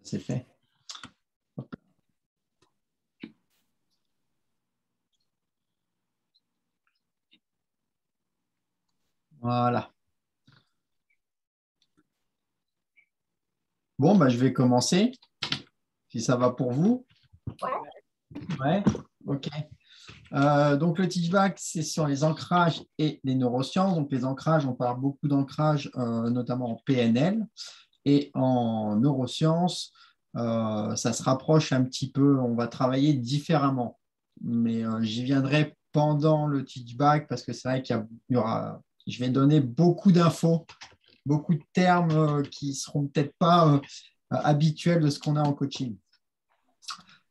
C'est fait. Hop. Voilà. Bon, bah, je vais commencer, si ça va pour vous. Ouais, ok. Donc, le teachback, c'est sur les ancrages et les neurosciences. Donc, les ancrages, on parle beaucoup d'ancrages, notamment en PNL. Et en neurosciences, ça se rapproche un petit peu, on va travailler différemment. Mais j'y viendrai pendant le teachback parce que c'est vrai je vais donner beaucoup d'infos, beaucoup de termes qui ne seront peut-être pas habituels de ce qu'on a en coaching.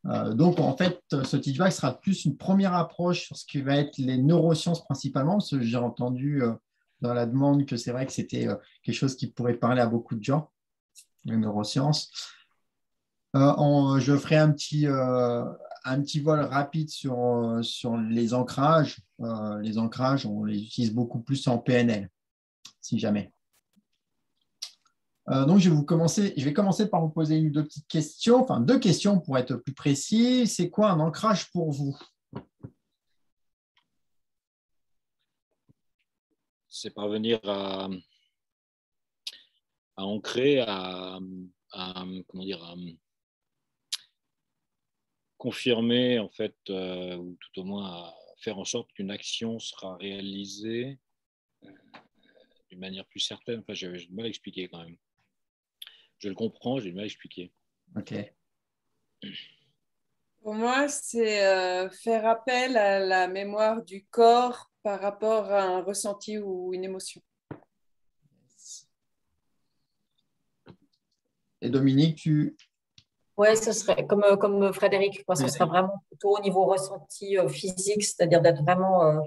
Donc, en fait, ce teachback sera plus une première approche sur ce qui va être les neurosciences principalement, parce que j'ai entendu dans la demande que c'est vrai que c'était quelque chose qui pourrait parler à beaucoup de gens, les neurosciences. Je ferai un petit vol rapide sur les ancrages. Les ancrages, on les utilise beaucoup plus en PNL, si jamais. Donc, je vais commencer par vous poser une ou deux petites questions, enfin 2 questions pour être plus précis. C'est quoi un ancrage pour vous? C'est parvenir à ancrer, comment dire, à confirmer en fait, ou tout au moins à faire en sorte qu'une action sera réalisée d'une manière plus certaine. Enfin, j'ai du mal à expliquer quand même. Je le comprends, j'ai du mal à expliquer. Ok. Pour moi, c'est faire appel à la mémoire du corps par rapport à un ressenti ou une émotion. Et Dominique, tu... Oui, ce serait comme Frédéric, quoi. Ce serait vraiment plutôt au niveau ressenti physique, c'est-à-dire d'être vraiment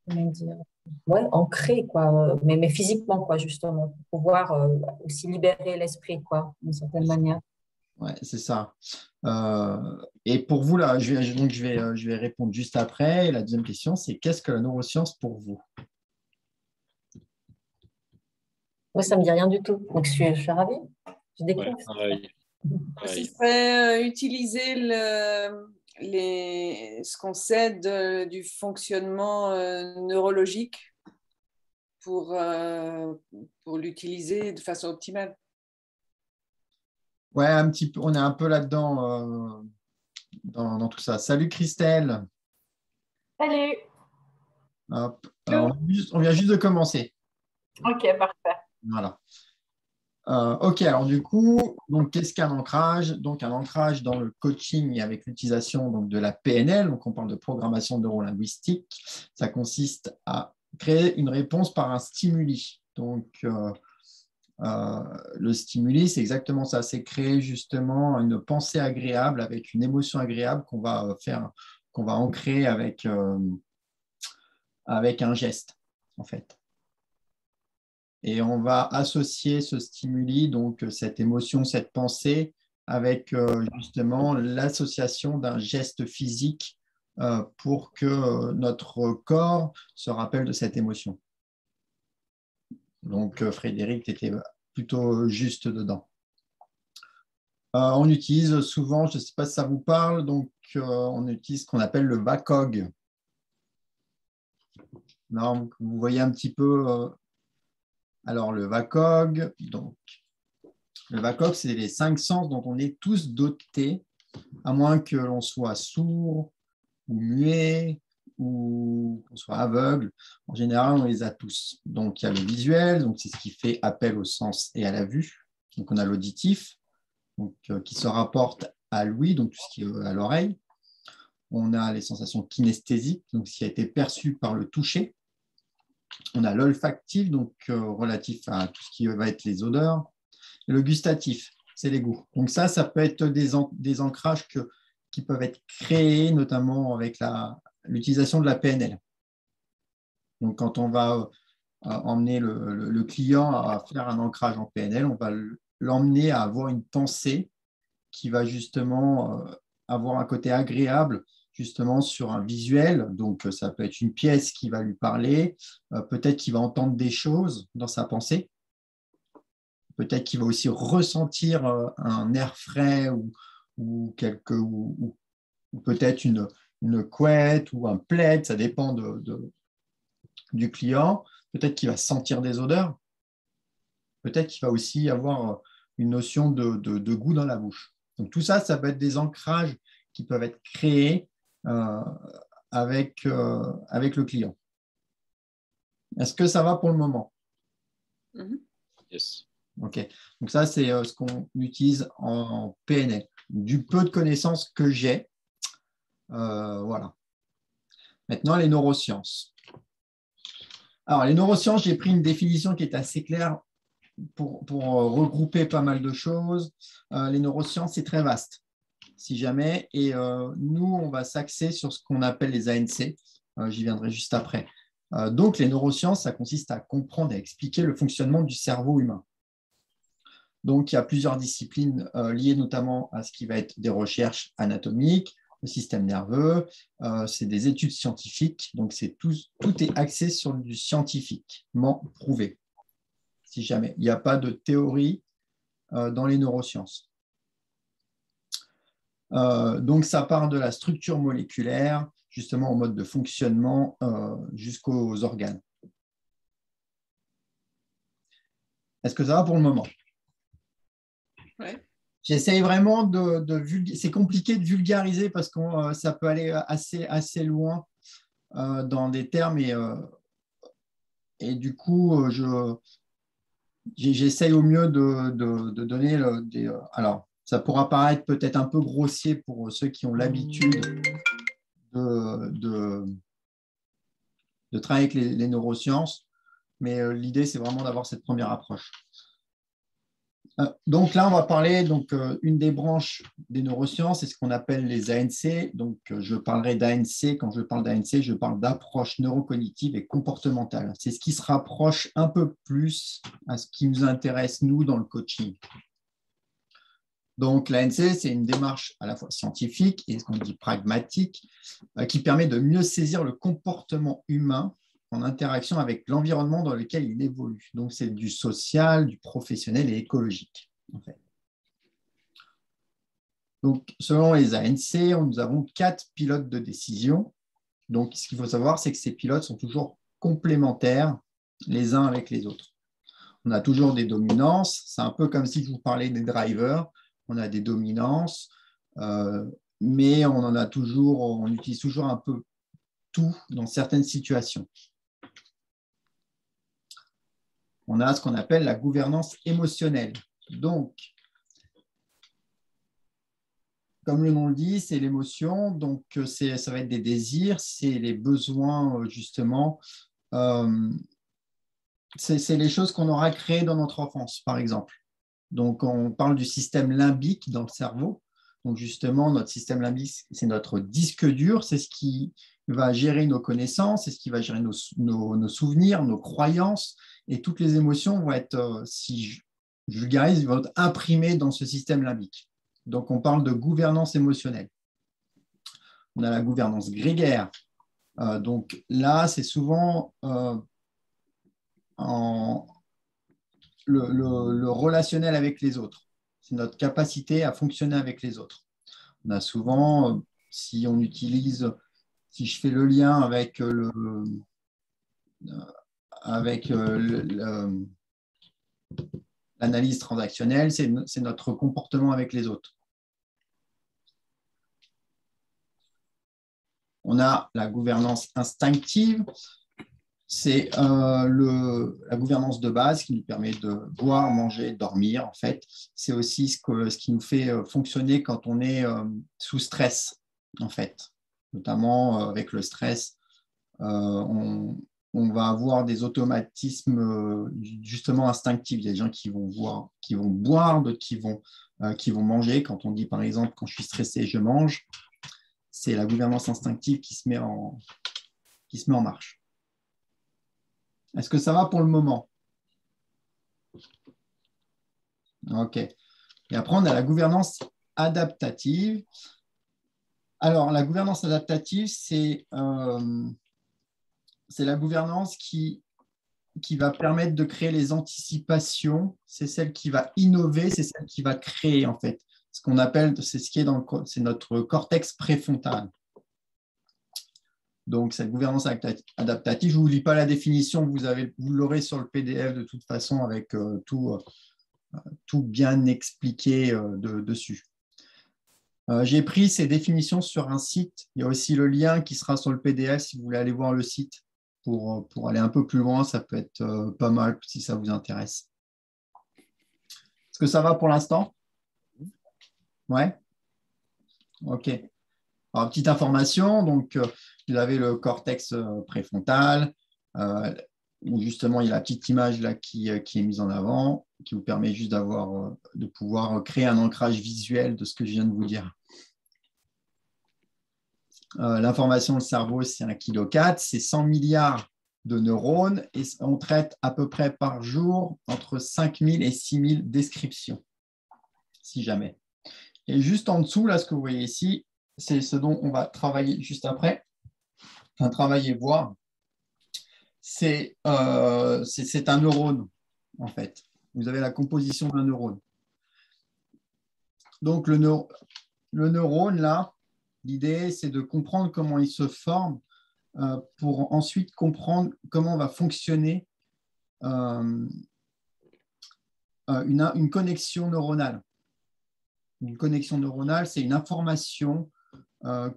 comment dire, ancré, quoi, mais physiquement, quoi, justement, pour pouvoir aussi libérer l'esprit, quoi, d'une certaine manière. Ouais, c'est ça. Et pour vous, là, je vais répondre juste après. Et la deuxième question, c'est qu'est-ce que la neuroscience pour vous? Moi, ça ne me dit rien du tout. Donc, je suis ravie. Je découvre. Ouais, Ce serait utiliser ce qu'on sait du fonctionnement neurologique pour l'utiliser de façon optimale. Ouais, un petit peu, on est un peu là-dedans dans tout ça. Salut Christelle. Salut. Hop. On vient juste de commencer. Ok, parfait. Voilà. Ok, alors du coup, donc qu'est-ce qu'un ancrage? Donc un ancrage dans le coaching avec l'utilisation de la PNL, donc on parle de programmation neurolinguistique, ça consiste à créer une réponse par un stimuli. Donc le stimuli, c'est exactement ça, c'est créer justement une pensée agréable avec une émotion agréable qu'on va ancrer avec un geste, en fait. Et on va associer ce stimuli, donc cette émotion, cette pensée, avec justement l'association d'un geste physique pour que notre corps se rappelle de cette émotion. Donc, Frédéric, tu étais plutôt juste dedans. On utilise souvent, je ne sais pas si ça vous parle, donc on utilise ce qu'on appelle le VACOG. Donc, vous voyez un petit peu... alors, le VACOG, c'est les 5 sens dont on est tous dotés, à moins que l'on soit sourd ou muet ou qu'on soit aveugle. En général, on les a tous. Donc, il y a le visuel, donc c'est ce qui fait appel au sens et à la vue. Donc, on a l'auditif, donc, qui se rapporte à l'ouïe, donc tout ce qui est à l'oreille. On a les sensations kinesthésiques, donc ce qui a été perçu par le toucher. On a l'olfactif, donc relatif à tout ce qui va être les odeurs. Et le gustatif, c'est les goûts. Donc ça peut être des ancrages qui peuvent être créés, notamment avec l'utilisation de la PNL. Donc quand on va emmener le client à faire un ancrage en PNL, on va l'emmener à avoir une pensée qui va justement avoir un côté agréable justement sur un visuel. Donc, ça peut être une pièce qui va lui parler, peut-être qu'il va entendre des choses dans sa pensée, peut-être qu'il va aussi ressentir un air frais ou peut-être une couette ou un plaid, ça dépend du client. Peut-être qu'il va sentir des odeurs. Peut-être qu'il va aussi avoir une notion de goût dans la bouche. Donc tout ça, ça peut être des ancrages qui peuvent être créés avec le client. Est-ce que ça va pour le moment? Yes. OK. Donc ça, c'est ce qu'on utilise en PNL. Du peu de connaissances que j'ai. Voilà. Maintenant, les neurosciences. Alors, les neurosciences, j'ai pris une définition qui est assez claire pour regrouper pas mal de choses. Les neurosciences, c'est très vaste, si jamais. Et nous, on va s'axer sur ce qu'on appelle les ANC. J'y viendrai juste après. Donc, les neurosciences, ça consiste à comprendre et expliquer le fonctionnement du cerveau humain. Donc, il y a plusieurs disciplines liées notamment à ce qui va être des recherches anatomiques, le système nerveux, c'est des études scientifiques. Donc, tout est axé sur du scientifiquement prouvé. Si jamais, il n'y a pas de théorie dans les neurosciences. Donc, ça part de la structure moléculaire, justement au mode de fonctionnement jusqu'aux organes. Est-ce que ça va pour le moment? Oui. J'essaye vraiment c'est compliqué de vulgariser parce que ça peut aller assez loin dans des termes et du coup, j'essaye au mieux de donner alors, ça pourra paraître peut-être un peu grossier pour ceux qui ont l'habitude de travailler avec les neurosciences, mais l'idée, c'est vraiment d'avoir cette première approche. Donc là, on va parler une des branches des neurosciences, c'est ce qu'on appelle les ANC. Donc, je parlerai d'ANC. Quand je parle d'ANC, je parle d'approche neurocognitive et comportementale. C'est ce qui se rapproche un peu plus à ce qui nous intéresse, nous, dans le coaching. Donc, l'ANC, c'est une démarche à la fois scientifique et ce qu'on dit pragmatique, qui permet de mieux saisir le comportement humain en interaction avec l'environnement dans lequel il évolue. Donc, c'est du social, du professionnel et écologique, en fait. Donc, selon les ANC, nous avons 4 pilotes de décision. Donc, ce qu'il faut savoir, c'est que ces pilotes sont toujours complémentaires les uns avec les autres. On a toujours des dominances. C'est un peu comme si je vous parlais des drivers. On a des dominances, mais on utilise toujours un peu tout dans certaines situations. On a ce qu'on appelle la gouvernance émotionnelle. Donc, comme le nom le dit, c'est l'émotion, donc ça va être des désirs, c'est les besoins, justement. C'est les choses qu'on aura créées dans notre enfance, par exemple. Donc, on parle du système limbique dans le cerveau. Donc, justement, notre système limbique, c'est notre disque dur, c'est ce qui va gérer nos connaissances, c'est ce qui va gérer nos souvenirs, nos croyances, et toutes les émotions vont être, si je vulgarise, vont être imprimées dans ce système limbique. Donc, on parle de gouvernance émotionnelle. On a la gouvernance grégaire. Donc là, c'est souvent le relationnel avec les autres. C'est notre capacité à fonctionner avec les autres. On a souvent, si je fais le lien avec l'analyse transactionnelle, c'est notre comportement avec les autres. On a la gouvernance instinctive, c'est la gouvernance de base qui nous permet de boire, manger, dormir, en fait. C'est aussi ce qui nous fait fonctionner quand on est sous stress, en fait. Notamment avec le stress, on va avoir des automatismes justement instinctifs. Il y a des gens qui vont boire, d'autres qui vont manger. Quand on dit, par exemple, quand je suis stressé, je mange, c'est la gouvernance instinctive qui se met en marche. Est-ce que ça va pour le moment? OK. Et après, on a la gouvernance adaptative. Alors, la gouvernance adaptative, c'est la gouvernance qui va permettre de créer les anticipations. C'est celle qui va innover, c'est celle qui va créer, en fait. Ce qu'on appelle, c'est ce qui est c'est notre cortex préfrontal. Donc, cette gouvernance adaptative, je ne vous lis pas la définition, vous l'aurez sur le PDF de toute façon avec tout bien expliqué dessus. J'ai pris ces définitions sur un site. Il y a aussi le lien qui sera sur le PDF si vous voulez aller voir le site pour aller un peu plus loin. Ça peut être pas mal si ça vous intéresse. Est-ce que ça va pour l'instant? Ouais. OK. Alors, petite information, donc vous avez le cortex préfrontal, où justement il y a la petite image là qui est mise en avant, qui vous permet juste de pouvoir créer un ancrage visuel de ce que je viens de vous dire. L'information du cerveau, c'est 1,4 kg, c'est 100 milliards de neurones et on traite à peu près par jour entre 5000 et 6000 descriptions, si jamais. Et juste en dessous, là, ce que vous voyez ici, c'est ce dont on va travailler juste après, enfin travailler, voir. C'est un neurone, en fait. Vous avez la composition d'un neurone. Donc, le neurone, là, l'idée, c'est de comprendre comment il se forme pour ensuite comprendre comment va fonctionner une connexion neuronale. Une connexion neuronale, c'est une information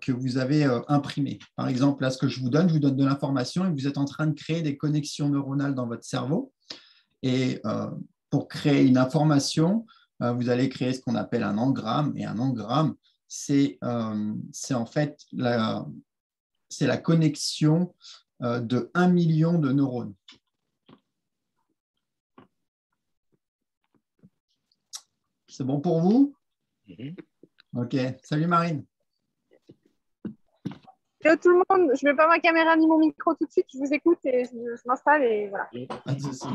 que vous avez imprimée. Par exemple, là, ce que je vous donne de l'information et vous êtes en train de créer des connexions neuronales dans votre cerveau. Et pour créer une information, vous allez créer ce qu'on appelle un engramme. Et un engramme, c'est en fait la connexion de 1 million de neurones. C'est bon pour vous? OK. Salut Marine. Hello tout le monde, je ne mets pas ma caméra ni mon micro tout de suite, je vous écoute et je m'installe et voilà. Pas de souci.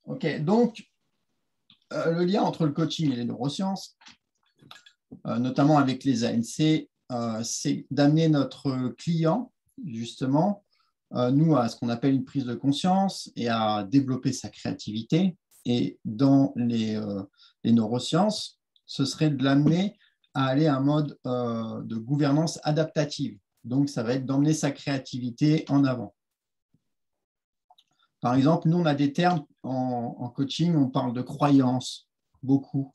OK, donc le lien entre le coaching et les neurosciences, notamment avec les ANC, c'est d'amener notre client, justement, nous, à ce qu'on appelle une prise de conscience et à développer sa créativité. Et dans les neurosciences, ce serait de l'amener à aller à un mode de gouvernance adaptative. Donc, ça va être d'emmener sa créativité en avant. Par exemple, nous, on a des termes en coaching, on parle de croyances, beaucoup.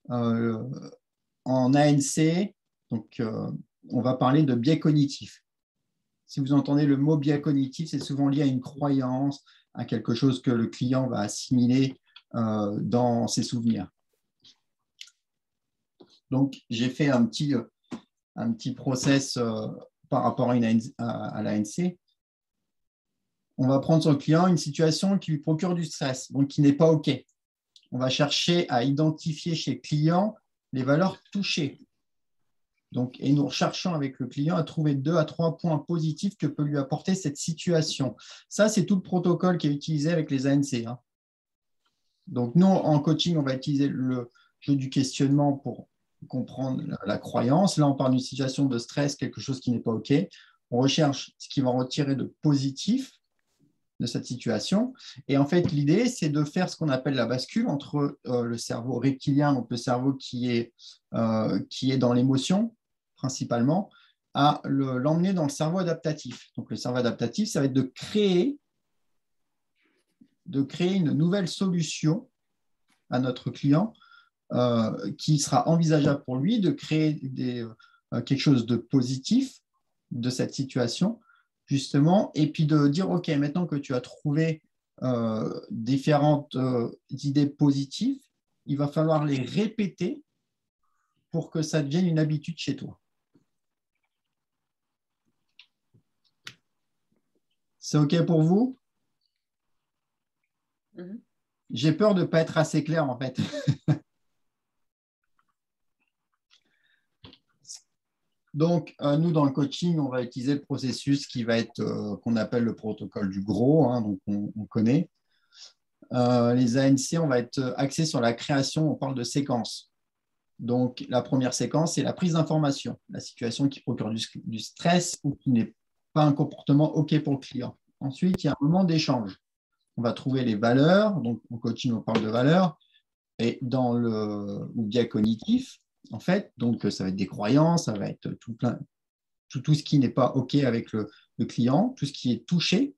En ANC, donc, on va parler de biais cognitifs. Si vous entendez le mot biais cognitif, c'est souvent lié à une croyance, à quelque chose que le client va assimiler dans ses souvenirs. Donc, j'ai fait un petit process par rapport à l'ANC. On va prendre sur le client une situation qui lui procure du stress, donc qui n'est pas OK. On va chercher à identifier chez le client les valeurs touchées. Donc, et nous recherchons avec le client à trouver 2 à 3 points positifs que peut lui apporter cette situation. Ça, c'est tout le protocole qui est utilisé avec les ANC. Hein. Donc, nous, en coaching, on va utiliser le jeu du questionnement pour comprendre la croyance. Là, on parle d'une situation de stress, quelque chose qui n'est pas OK. On recherche ce qui va en retirer de positif de cette situation. Et en fait, l'idée, c'est de faire ce qu'on appelle la bascule entre le cerveau reptilien, donc le cerveau qui est dans l'émotion, principalement, à l'emmener dans le cerveau adaptatif. Donc, le cerveau adaptatif, ça va être de créer une nouvelle solution à notre client qui sera envisageable pour lui, de créer quelque chose de positif de cette situation, justement, et puis de dire, OK, maintenant que tu as trouvé différentes idées positives, il va falloir les répéter pour que ça devienne une habitude chez toi. C'est OK pour vous? J'ai peur de ne pas être assez clair, en fait. Donc, nous, dans le coaching, on va utiliser le processus qui va être, qu'on appelle le protocole du gros, hein, donc on connaît. les ANC, on va être axé sur la création, on parle de séquences. Donc, la première séquence, c'est la prise d'information, la situation qui procure du stress ou qui n'est pas un comportement OK pour le client. Ensuite, il y a un moment d'échange. On va trouver les valeurs, donc en coaching, on parle de valeurs, et dans le biais cognitif, en fait, donc ça va être des croyances, ça va être tout ce qui n'est pas OK avec le client, tout ce qui est touché,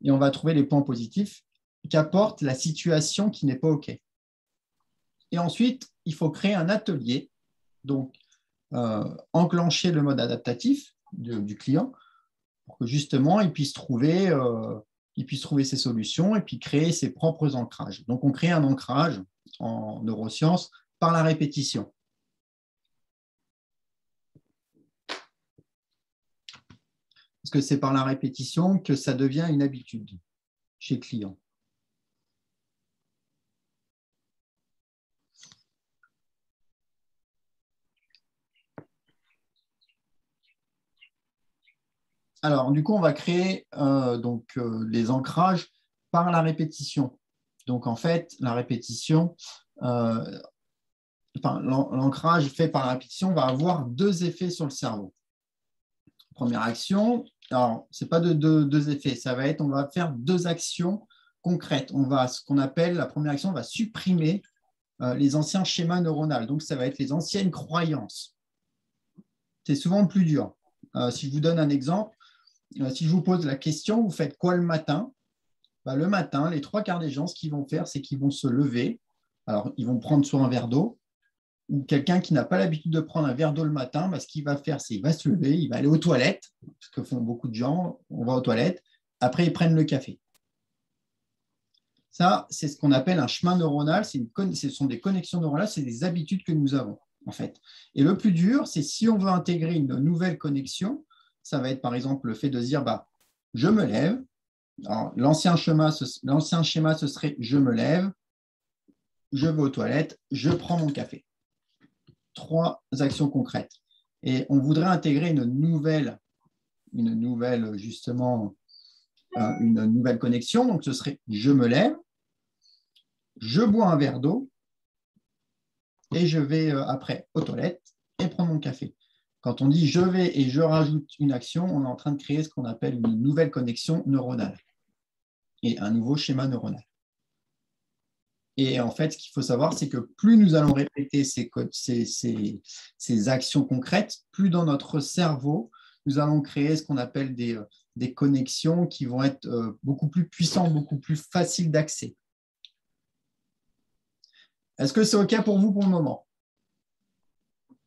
et on va trouver les points positifs qu'apporte la situation qui n'est pas OK. Et ensuite, il faut créer un atelier, donc enclencher le mode adaptatif du client pour que justement il puisse trouver ses solutions et puis créer ses propres ancrages. Donc, on crée un ancrage en neurosciences par la répétition. Parce que c'est par la répétition que ça devient une habitude chez le client. Alors, du coup, on va créer les ancrages par la répétition. Donc, en fait, la répétition, l'ancrage fait par la répétition va avoir deux effets sur le cerveau. Première action, alors, ce n'est pas deux effets, ça va être, on va faire deux actions concrètes. Ce qu'on appelle, la première action, on va supprimer les anciens schémas neuronaux. Donc, ça va être les anciennes croyances. C'est souvent le plus dur. Si je vous donne un exemple, si je vous pose la question, vous faites quoi le matin? Le matin, les trois quarts des gens, ce qu'ils vont faire, c'est qu'ils vont se lever. Alors, ils vont prendre soit un verre d'eau, ou quelqu'un qui n'a pas l'habitude de prendre un verre d'eau le matin, ce qu'il va faire, c'est qu'il va se lever, il va aller aux toilettes, ce que font beaucoup de gens, on va aux toilettes, après ils prennent le café. Ça, c'est ce qu'on appelle un chemin neuronal, ce sont des connexions neuronales, c'est des habitudes que nous avons, en fait. Et le plus dur, c'est si on veut intégrer une nouvelle connexion, ça va être par exemple le fait de dire je me lève. L'ancien schéma, ce serait je me lève, je vais aux toilettes, je prends mon café. 3 actions concrètes. Et on voudrait intégrer une nouvelle connexion. Donc, ce serait je me lève, je bois un verre d'eau et je vais après aux toilettes et prendre mon café. Quand on dit je vais et je rajoute une action, on est en train de créer ce qu'on appelle une nouvelle connexion neuronale et un nouveau schéma neuronal. Et en fait, ce qu'il faut savoir, c'est que plus nous allons répéter ces actions concrètes, plus dans notre cerveau, nous allons créer ce qu'on appelle des connexions qui vont être beaucoup plus puissantes, beaucoup plus faciles d'accès. Est-ce que c'est OK pour vous pour le moment?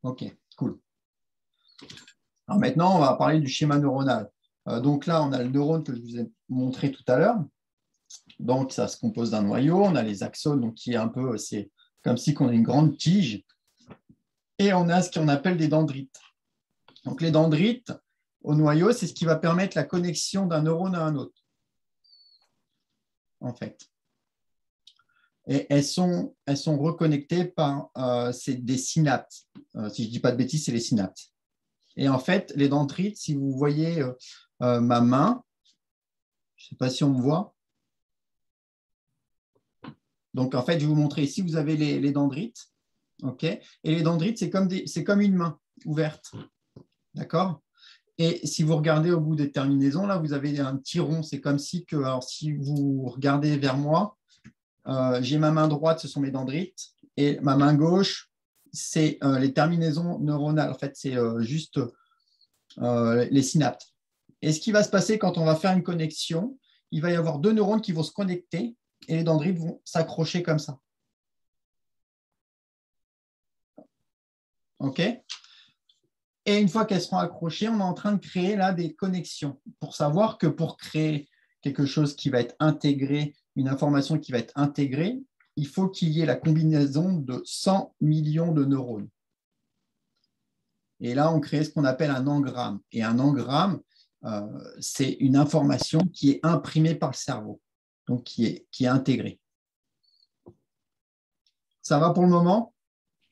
OK, cool. Alors maintenant, on va parler du schéma neuronal. Donc là, on a le neurone que je vous ai montré tout à l'heure. Donc, ça se compose d'un noyau. On a les axones, donc qui est un peu, c'est comme si on a une grande tige. Et on a ce qu'on appelle des dendrites. Donc, les dendrites au noyau, c'est ce qui va permettre la connexion d'un neurone à un autre, en fait. Et elles sont reconnectées par des synapses. Si je ne dis pas de bêtises, c'est les synapses. Et en fait, les dendrites, si vous voyez ma main, je ne sais pas si on me voit. Donc, en fait, je vais vous montrer ici, vous avez les dendrites. Okay, et les dendrites, c'est comme une main ouverte. D'accord? Et si vous regardez au bout des terminaisons, là, vous avez un petit rond. C'est comme si si vous regardez vers moi, j'ai ma main droite, ce sont mes dendrites, et ma main gauche, c'est les terminaisons neuronales. En fait, c'est juste les synapses. Et ce qui va se passer quand on va faire une connexion, il va y avoir deux neurones qui vont se connecter et les dendrites vont s'accrocher comme ça. OK? Et une fois qu'elles seront accrochées, on est en train de créer là des connexions pour savoir que pour créer quelque chose qui va être intégré, une information qui va être intégrée, il faut qu'il y ait la combinaison de 100 millions de neurones. Et là, on crée ce qu'on appelle un engramme. Et un engramme, c'est une information qui est imprimée par le cerveau, donc qui est intégrée. Ça va pour le moment?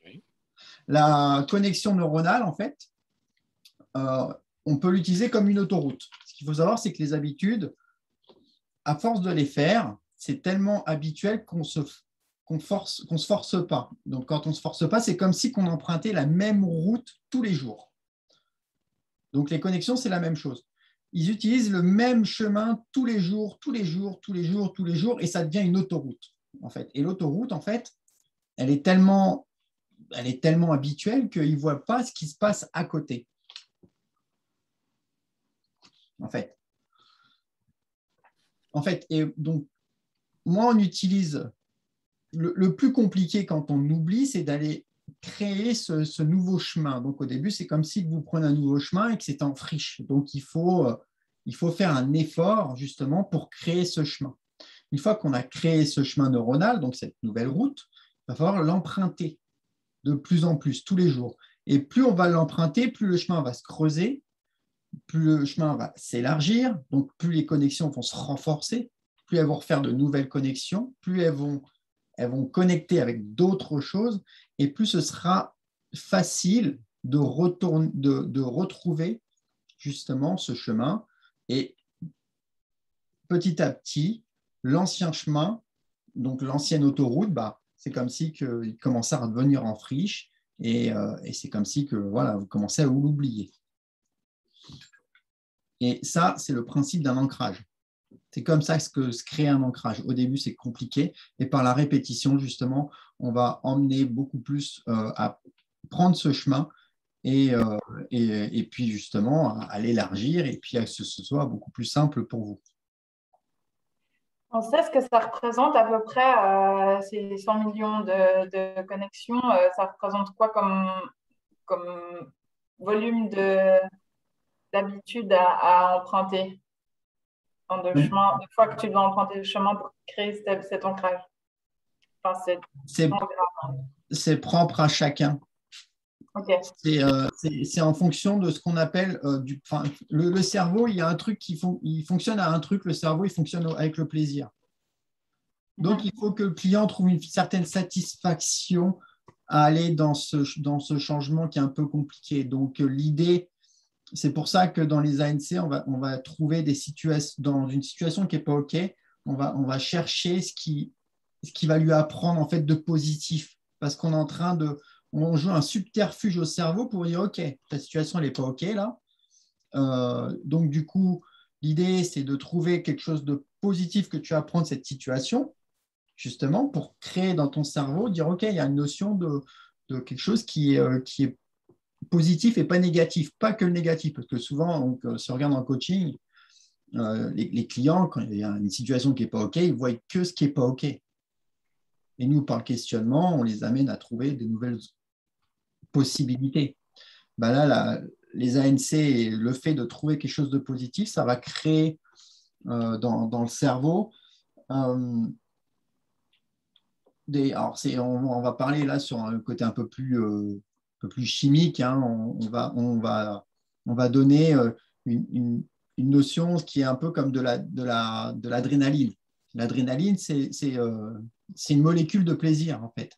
Oui. La connexion neuronale, en fait, on peut l'utiliser comme une autoroute. Ce qu'il faut savoir, c'est que les habitudes, à force de les faire, c'est tellement habituel qu'on se force pas. Donc, quand on ne se force pas, c'est comme si on empruntait la même route tous les jours. Donc, les connexions, c'est la même chose. Ils utilisent le même chemin tous les jours, et ça devient une autoroute, en fait. Et l'autoroute, en fait, elle est tellement habituelle qu'ils ne voient pas ce qui se passe à côté, en fait. Et donc, moi, on utilise le plus compliqué quand on oublie, c'est d'aller créer ce nouveau chemin. Donc, au début, c'est comme si vous prenez un nouveau chemin et que c'est en friche. Donc, il faut faire un effort, justement, pour créer ce chemin. Une fois qu'on a créé ce chemin neuronal, donc cette nouvelle route, il va falloir l'emprunter de plus en plus, tous les jours. Et plus on va l'emprunter, plus le chemin va se creuser, plus le chemin va s'élargir, donc plus les connexions vont se renforcer, plus elles vont refaire de nouvelles connexions, plus elles vont connecter avec d'autres choses, et plus ce sera facile de retrouver justement ce chemin. Et petit à petit, l'ancien chemin, donc l'ancienne autoroute, c'est comme si il commençait à redevenir en friche, et c'est comme si vous commencez à l'oublier. Et ça, c'est le principe d'un ancrage. C'est comme ça que se crée un ancrage. Au début, c'est compliqué, et par la répétition, justement, on va emmener beaucoup plus à prendre ce chemin et puis justement à l'élargir, et puis à ce que ce soit beaucoup plus simple pour vous. On sait ce que ça représente à peu près, ces 100 millions de connexions. Ça représente quoi comme volume d'habitude à emprunter de fois que tu dois emprunter le chemin pour créer cet ancrage? Enfin, c'est propre à chacun. Okay. C'est en fonction de ce qu'on appelle le cerveau. Il y a un truc il fonctionne à un truc. Le cerveau, il fonctionne avec le plaisir. Donc, il faut que le client trouve une certaine satisfaction à aller dans ce changement qui est un peu compliqué. Donc, l'idée, c'est pour ça que dans les ANC, on va trouver des situations, dans une situation qui n'est pas OK, on va chercher ce qui va lui apprendre en fait de positif, parce qu'on est on joue un subterfuge au cerveau pour dire OK, ta situation n'est pas OK là. Donc du coup, l'idée c'est de trouver quelque chose de positif que tu apprends de cette situation, justement pour créer dans ton cerveau, dire OK, il y a une notion de quelque chose qui est positif et pas négatif, pas que le négatif, parce que souvent, si on regarde en coaching, les clients, quand il y a une situation qui n'est pas OK, ils ne voient que ce qui n'est pas OK. Et nous, par le questionnement, on les amène à trouver de nouvelles possibilités. Là, les ANC et le fait de trouver quelque chose de positif, ça va créer dans le cerveau on va parler là sur un côté un peu plus chimique, hein. On va donner une notion qui est un peu comme de l'adrénaline. L'adrénaline, c'est une molécule de plaisir, en fait.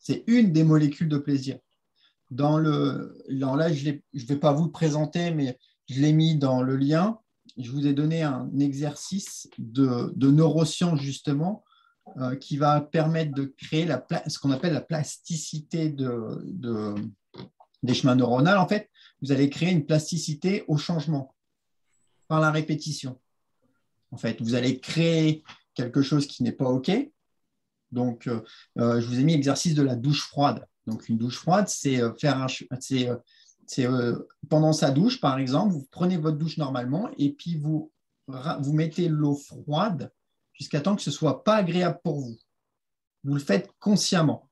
C'est une des molécules de plaisir. Là, je ne vais pas vous le présenter, mais je l'ai mis dans le lien. Je vous ai donné un exercice de neurosciences, justement, qui va permettre de créer ce qu'on appelle la plasticité des chemins neuronaux. En fait, vous allez créer une plasticité au changement par la répétition. En fait, vous allez créer quelque chose qui n'est pas OK. Donc, je vous ai mis l'exercice de la douche froide. Donc, une douche froide, c'est pendant sa douche, par exemple, vous prenez votre douche normalement et puis vous mettez l'eau froide jusqu'à temps que ce ne soit pas agréable pour vous. Vous le faites consciemment.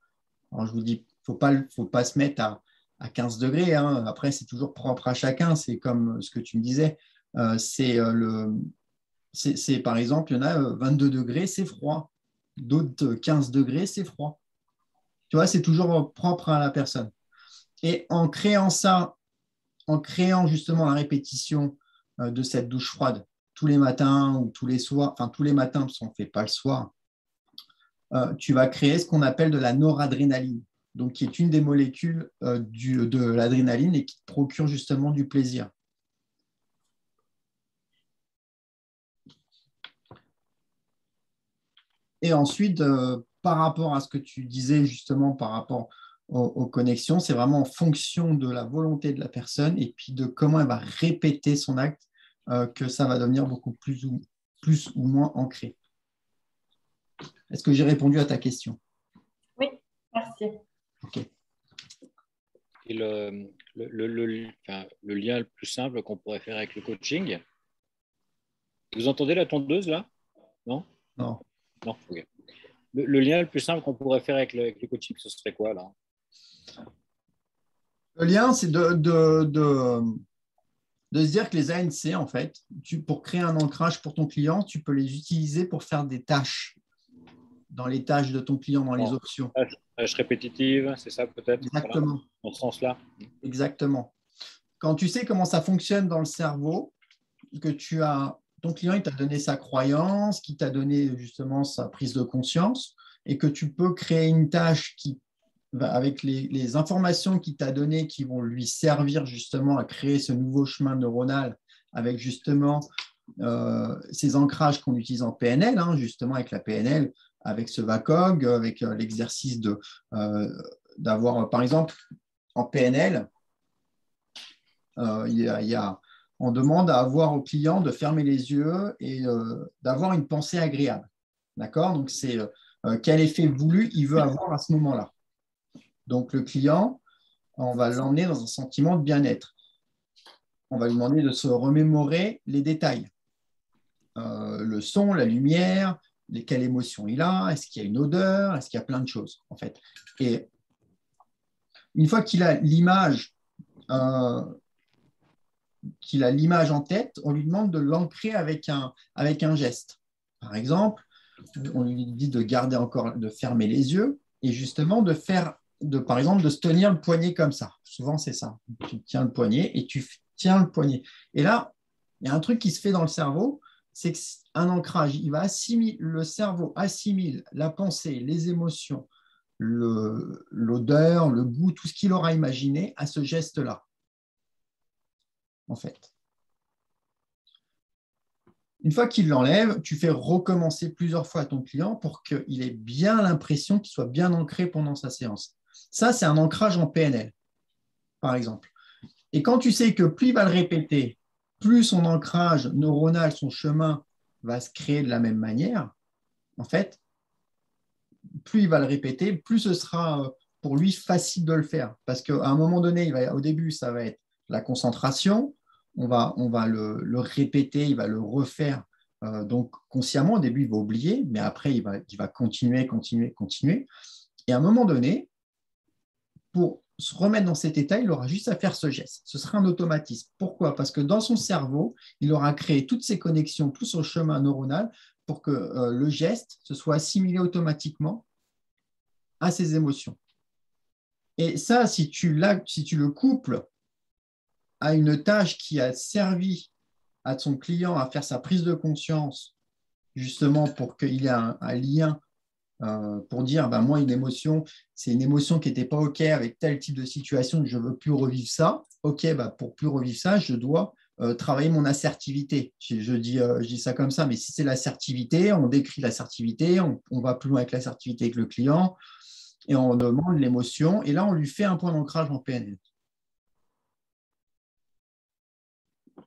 Alors, je vous dis, il ne faut pas se mettre à 15 degrés. Hein. Après, c'est toujours propre à chacun. C'est comme ce que tu me disais. Par exemple, il y en a 22 degrés, c'est froid. D'autres 15 degrés, c'est froid. Tu vois, c'est toujours propre à la personne. Et en créant ça, en créant justement la répétition de cette douche froide tous les matins ou tous les soirs, enfin tous les matins parce qu'on ne fait pas le soir, tu vas créer ce qu'on appelle de la noradrénaline, donc qui est une des molécules de l'adrénaline et qui te procure justement du plaisir. Et ensuite, par rapport à ce que tu disais justement par rapport aux connexions, c'est vraiment en fonction de la volonté de la personne et puis de comment elle va répéter son acte que ça va devenir beaucoup plus ou moins ancré. Est-ce que j'ai répondu à ta question? Oui, merci. Ok. Et le lien le plus simple qu'on pourrait faire avec le coaching. Vous entendez la tondeuse là? Non? Non. Non, ok. Le lien le plus simple qu'on pourrait faire avec le coaching, ce serait quoi là? Le lien, c'est de se dire que les ANC, en fait, pour créer un ancrage pour ton client, tu peux les utiliser pour faire des tâches dans les tâches de ton client, dans les options. Tâches répétitives, c'est ça peut-être? Exactement. Voilà, dans ce sens-là. Exactement. Quand tu sais comment ça fonctionne dans le cerveau, que ton client il t'a donné sa croyance, qui t'a donné justement sa prise de conscience, et que tu peux créer une tâche avec les informations qu'il t'a données qui vont lui servir justement à créer ce nouveau chemin neuronal avec justement ces ancrages qu'on utilise en PNL, justement avec la PNL, avec ce VACOG, avec l'exercice d'avoir, par exemple, en PNL, on demande à avoir au client de fermer les yeux et d'avoir une pensée agréable. D'accord? Donc, c'est quel effet voulu il veut avoir à ce moment-là. Donc, le client, on va l'emmener dans un sentiment de bien-être. On va lui demander de se remémorer les détails. Le son, la lumière, quelle émotion il a, est-ce qu'il y a une odeur, est-ce qu'il y a plein de choses, en fait. Et une fois qu'il a l'image en tête, on lui demande de l'ancrer avec un geste. Par exemple, on lui dit de garder encore, de fermer les yeux et justement par exemple, de se tenir le poignet comme ça. Souvent, c'est ça. Tu tiens le poignet et tu tiens le poignet. Et là, il y a un truc qui se fait dans le cerveau, c'est qu'un ancrage, le cerveau assimile la pensée, les émotions, l'odeur, le goût, tout ce qu'il aura imaginé à ce geste-là, en fait. Une fois qu'il l'enlève, tu fais recommencer plusieurs fois à ton client pour qu'il ait bien l'impression qu'il soit bien ancré pendant sa séance. Ça, c'est un ancrage en PNL, par exemple. Et quand tu sais que plus il va le répéter, plus son ancrage neuronal, son chemin va se créer de la même manière, en fait, plus il va le répéter, plus ce sera pour lui facile de le faire. Parce qu'à un moment donné, au début, ça va être la concentration, on va le répéter, il va le refaire. Donc, consciemment, au début, il va oublier, mais après, il va continuer. Et à un moment donné, pour se remettre dans cet état, il aura juste à faire ce geste. Ce sera un automatisme. Pourquoi? Parce que dans son cerveau, il aura créé toutes ces connexions, tout son chemin neuronal pour que le geste se soit assimilé automatiquement à ses émotions. Et ça, si tu le couples à une tâche qui a servi à son client à faire sa prise de conscience, justement pour qu'il ait un lien pour dire, moi, une émotion, c'est une émotion qui n'était pas OK avec tel type de situation, je ne veux plus revivre ça. OK, pour plus revivre ça, je dois travailler mon assertivité. Je dis ça comme ça, mais si c'est l'assertivité, on décrit l'assertivité, on va plus loin avec l'assertivité avec le client, et on demande l'émotion, et là, on lui fait un point d'ancrage en PNL.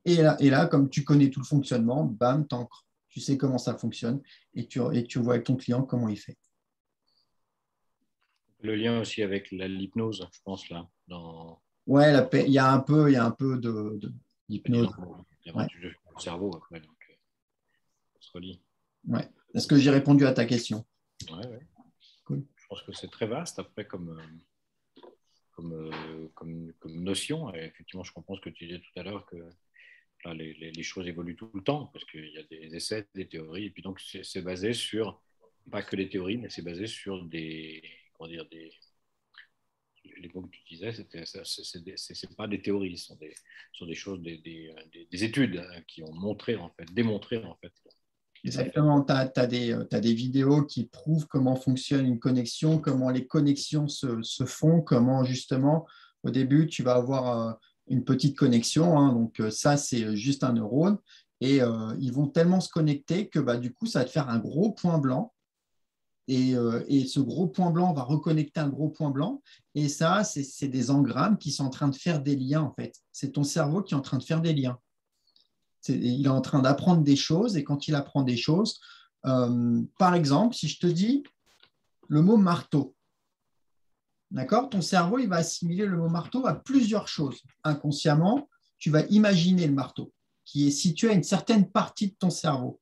Et là, comme tu connais tout le fonctionnement, bam, t'ancres. Tu sais comment ça fonctionne, et tu vois avec ton client comment il fait. Le lien aussi avec l'hypnose, je pense, là. Ouais, il y a un peu d'hypnose. Il y a du cerveau après, donc ça se relie. Ouais. Est-ce que j'ai répondu à ta question? Ouais. Cool. Je pense que c'est très vaste après comme notion. Et effectivement, je comprends ce que tu disais tout à l'heure, que là, les choses évoluent tout le temps, parce qu'il y a des essais, des théories, et puis donc c'est basé sur, pas que des théories, mais c'est basé sur les mots que tu disais, c'est pas des théories, ce sont des choses, des études qui ont démontré en fait. Exactement, tu as des vidéos qui prouvent comment fonctionne une connexion, comment les connexions se font, comment justement, au début, tu vas avoir une petite connexion, donc ça, c'est juste un neurone, et ils vont tellement se connecter que du coup, ça va te faire un gros point blanc, et ce gros point blanc va reconnecter un gros point blanc. Et ça, c'est des engrammes qui sont en train de faire des liens, en fait. C'est ton cerveau qui est en train de faire des liens. Il est en train d'apprendre des choses, et quand il apprend des choses, par exemple, si je te dis le mot marteau, d'accord, ton cerveau, il va assimiler le mot marteau à plusieurs choses. Inconsciemment, tu vas imaginer le marteau qui est situé à une certaine partie de ton cerveau.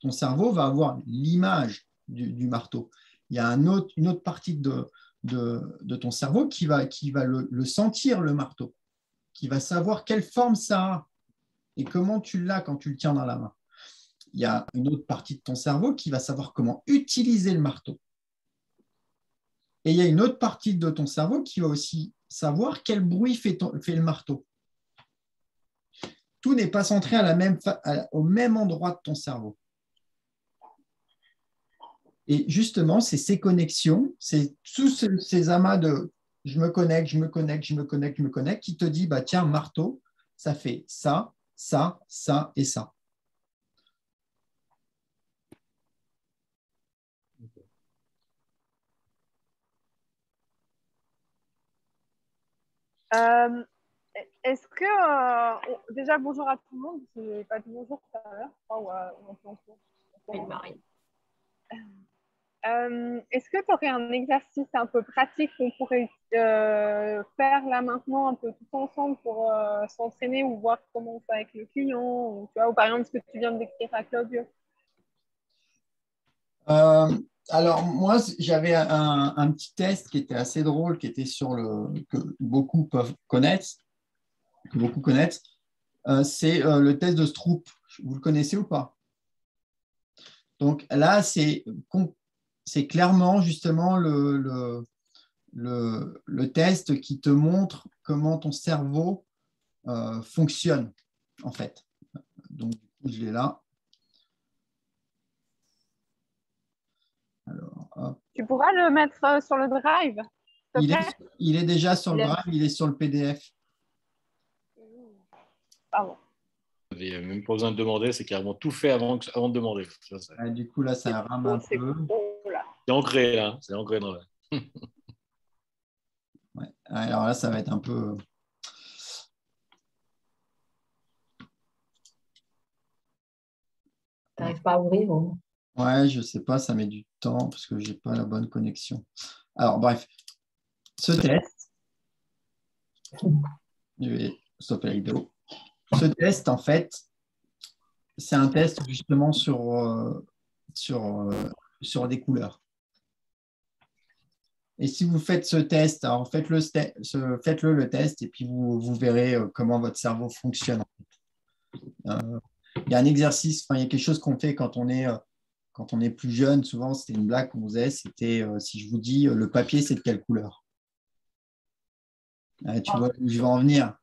Ton cerveau va avoir l'image du marteau. Il y a une autre partie de ton cerveau qui va le sentir, le marteau, qui va savoir quelle forme ça a et comment tu l'as quand tu le tiens dans la main. Il y a une autre partie de ton cerveau qui va savoir comment utiliser le marteau. Et il y a une autre partie de ton cerveau qui va aussi savoir quel bruit fait le marteau. Tout n'est pas centré au même endroit de ton cerveau. Et justement, c'est ces connexions, c'est tous ces amas de je me connecte, je me connecte, je me connecte, je me connecte, qui te dit, bah, tiens, marteau, ça fait ça, ça, ça et ça. Est-ce que, déjà bonjour à tout le monde, je n'ai pas dit bonjour tout à l'heure, Marie. Est-ce que tu aurais un exercice un peu pratique qu'on pourrait faire là maintenant, un peu tout ensemble pour s'entraîner ou voir comment on fait avec le client, ou, tu vois, ou par exemple ce que tu viens de décrire à Claudio? Alors, moi, j'avais un petit test qui était assez drôle, qui était que beaucoup peuvent connaître, c'est le test de Stroop. Vous le connaissez ou pas? Donc là, c'est clairement justement le test qui te montre comment ton cerveau fonctionne, en fait. Donc, du coup, je l'ai là. Alors, hop. Tu pourras le mettre sur le drive? Il est déjà sur le drive, il est sur le PDF. Pardon. Il n'y a même pas besoin de demander, c'est carrément tout fait avant de demander. Ouais, du coup, là, ça rame un peu. C'est ancré, là. C'est ancré dans le... Ouais. Alors là, ça va être un peu... Tu n'arrives pas à ouvrir ou... Ouais, je ne sais pas, ça met du temps parce que je n'ai pas la bonne connexion. Alors, bref, ce test, je vais stopper la vidéo. Ce test, en fait, c'est un test justement sur des couleurs. Et si vous faites ce test, alors faites-le le test et puis vous verrez comment votre cerveau fonctionne. Il y a un exercice, il y a quelque chose qu'on fait quand on est plus jeune. Souvent, c'était une blague qu'on faisait. C'était si je vous dis le papier, c'est de quelle couleur? Tu vois où je vais en venir.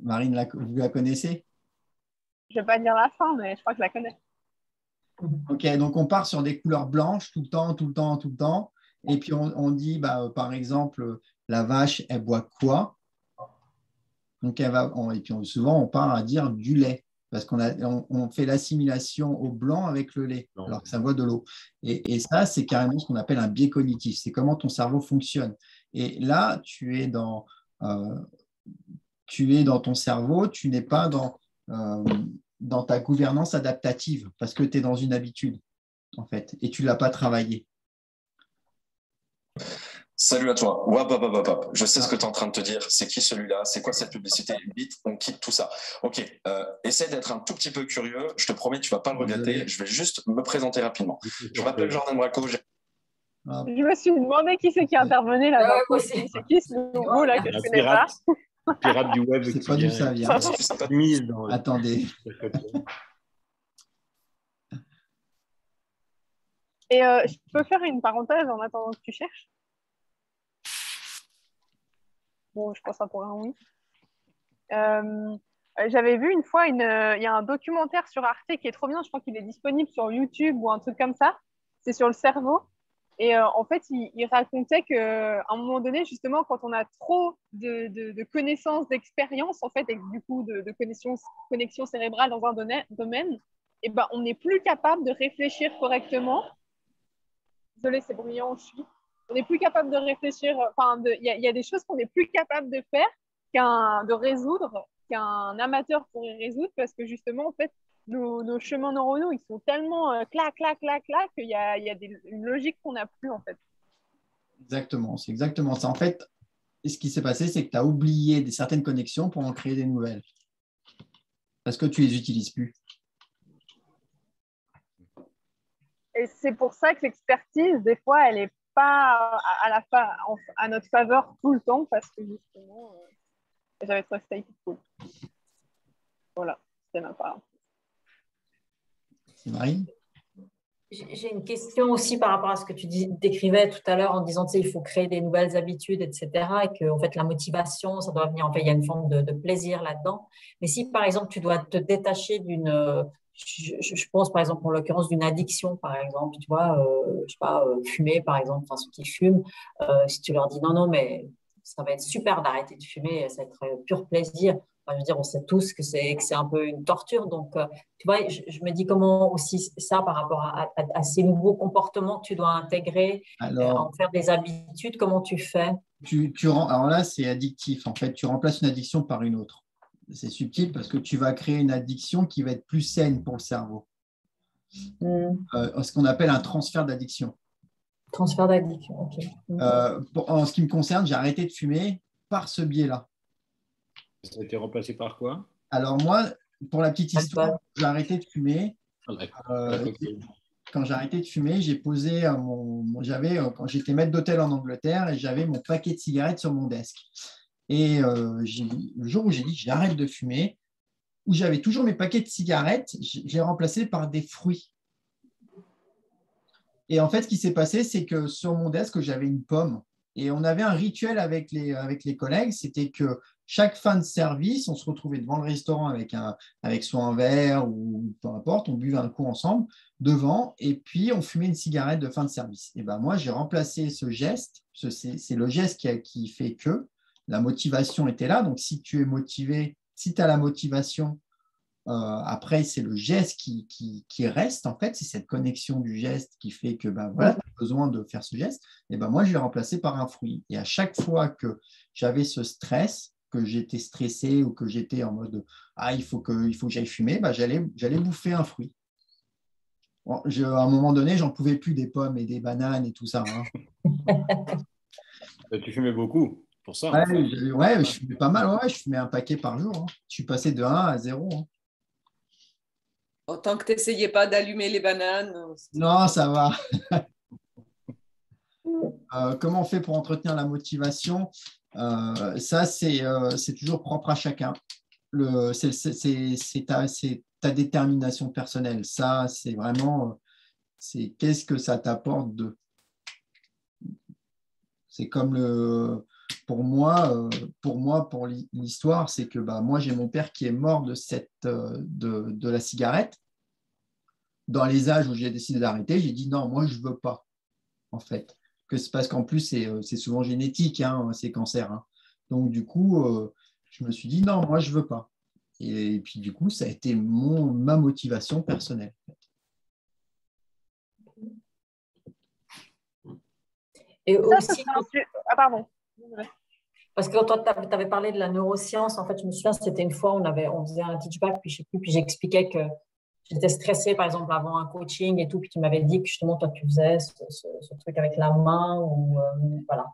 Marine, vous la connaissez? Je ne vais pas dire la fin, mais je crois que je la connais. Ok, donc on part sur des couleurs blanches tout le temps, tout le temps, tout le temps. Et puis on dit, bah, par exemple, la vache, elle boit quoi? Donc et puis souvent on part à dire du lait, parce on fait l'assimilation au blanc avec le lait, alors que ça boit de l'eau. Et ça, c'est carrément ce qu'on appelle un biais cognitif. C'est comment ton cerveau fonctionne. Et là, tu es dans ton cerveau, tu n'es pas dans ta gouvernance adaptative, parce que tu es dans une habitude, en fait, et tu ne l'as pas travaillé. Salut à toi. Hop. Je sais ce que tu es en train de te dire. C'est qui celui-là? C'est quoi cette publicité? Vite, on quitte tout ça. Ok, essaie d'être un tout petit peu curieux. Je te promets, tu ne vas pas le regretter. Je vais juste me présenter rapidement. Je m'appelle Jordan Braco. Je me suis demandé qui c'est qui intervenait là. C'est qui ce nouveau là que je ne connais pas? Pirate du web. C'est pas d'où ça vient. Attendez. Et je peux faire une parenthèse en attendant que tu cherches? Bon, je pense que ça pourrait un oui. J'avais vu une fois, il y a un documentaire sur Arte qui est trop bien, je crois qu'il est disponible sur YouTube ou un truc comme ça. C'est sur le cerveau. Et en fait, il racontait qu'à un moment donné, justement, quand on a trop de connaissances, d'expériences, en fait, et du coup de connexion cérébrale dans un domaine, eh ben, on n'est plus capable de réfléchir correctement. Désolée, c'est bruyant où je suis. On n'est plus capable de réfléchir. Enfin, il y a des choses qu'on n'est plus capable de faire, de résoudre, qu'un amateur pourrait résoudre, parce que justement, en fait, nos chemins neuronaux, ils sont tellement clac, clac, clac, clac, qu'il y a une logique qu'on n'a plus, en fait. Exactement, c'est exactement ça. En fait, ce qui s'est passé, c'est que tu as oublié certaines connexions pour en créer des nouvelles. Parce que tu les utilises plus. Et c'est pour ça que l'expertise, des fois, elle n'est pas à notre faveur tout le temps, parce que justement, j'avais trouvé ça hyper cool. Voilà, c'était ma part. C'est Marie? J'ai une question aussi par rapport à ce que tu décrivais tout à l'heure en disant, tu sais, il faut créer des nouvelles habitudes, etc. Et que, en fait, la motivation, ça doit venir, en fait, il y a une forme de plaisir là-dedans. Mais si, par exemple, tu dois te détacher je pense, par exemple, en l'occurrence, d'une addiction, par exemple, tu vois, je sais pas, fumer, par exemple, enfin, ceux qui fument, si tu leur dis non, non, mais ça va être super d'arrêter de fumer, ça va être pur plaisir. Enfin, je veux dire, on sait tous que c'est un peu une torture. Donc, tu vois, je me dis comment aussi ça, par rapport à ces nouveaux comportements que tu dois intégrer, en faire des habitudes, comment tu fais? Alors là, c'est addictif. En fait, tu remplaces une addiction par une autre. C'est subtil parce que tu vas créer une addiction qui va être plus saine pour le cerveau. Ce qu'on appelle un transfert d'addiction. Transfert d'addiction, ok. En ce qui me concerne, j'ai arrêté de fumer par ce biais-là. Ça a été remplacé par quoi? Alors moi, pour la petite histoire, j'ai arrêté de fumer. Quand j'ai arrêté de fumer, j'ai posé quand j'étais maître d'hôtel en Angleterre, et j'avais mon paquet de cigarettes sur mon desk. Et le jour où j'ai dit j'arrête de fumer, où j'avais toujours mes paquets de cigarettes, j'ai remplacé par des fruits. Et en fait, ce qui s'est passé, c'est que sur mon desk, j'avais une pomme. Et on avait un rituel avec les collègues, c'était que chaque fin de service, on se retrouvait devant le restaurant avec soit un verre ou peu importe, on buvait un coup ensemble devant, et puis on fumait une cigarette de fin de service. Et ben moi, j'ai remplacé ce geste, c'est le geste qui fait que la motivation était là. Donc, si tu es motivé, si tu as la motivation, après, c'est le geste qui reste, en fait. C'est cette connexion du geste qui fait que voilà, tu as besoin de faire ce geste. Et moi, je l'ai remplacé par un fruit. Et à chaque fois que j'avais ce stress, que j'étais stressé ou que j'étais en mode « Ah, il faut que j'aille fumer », j'allais bouffer un fruit. Bon, à un moment donné, j'en pouvais plus des pommes et des bananes et tout ça. Tu fumais beaucoup pour ça. Ouais, je fumais pas mal. Ouais, je fumais un paquet par jour. Je suis passé de 1 à 0. Tant que tu n'essayais pas d'allumer les bananes. Non, ça va. Comment on fait pour entretenir la motivation? Ça, c'est toujours propre à chacun. C'est ta détermination personnelle. Ça, c'est vraiment, qu'est-ce que ça t'apporte de. C'est comme pour moi, pour l'histoire, c'est que moi, j'ai mon père qui est mort de la cigarette. Dans les âges où j'ai décidé d'arrêter, j'ai dit non, moi, je ne veux pas, en fait. C'est parce qu'en plus, c'est souvent génétique, ces cancers. Donc, du coup, je me suis dit non, moi, je ne veux pas. Et puis, du coup, ça a été ma motivation personnelle. Et aussi, pardon. Parce que toi, tu avais parlé de la neuroscience. En fait, je me souviens, c'était une fois, on faisait un teach-back, puis je sais plus, puis j'expliquais que j'étais stressée, par exemple, avant un coaching et tout, puis tu m'avais dit que justement, toi, tu faisais ce truc avec la main, ou voilà.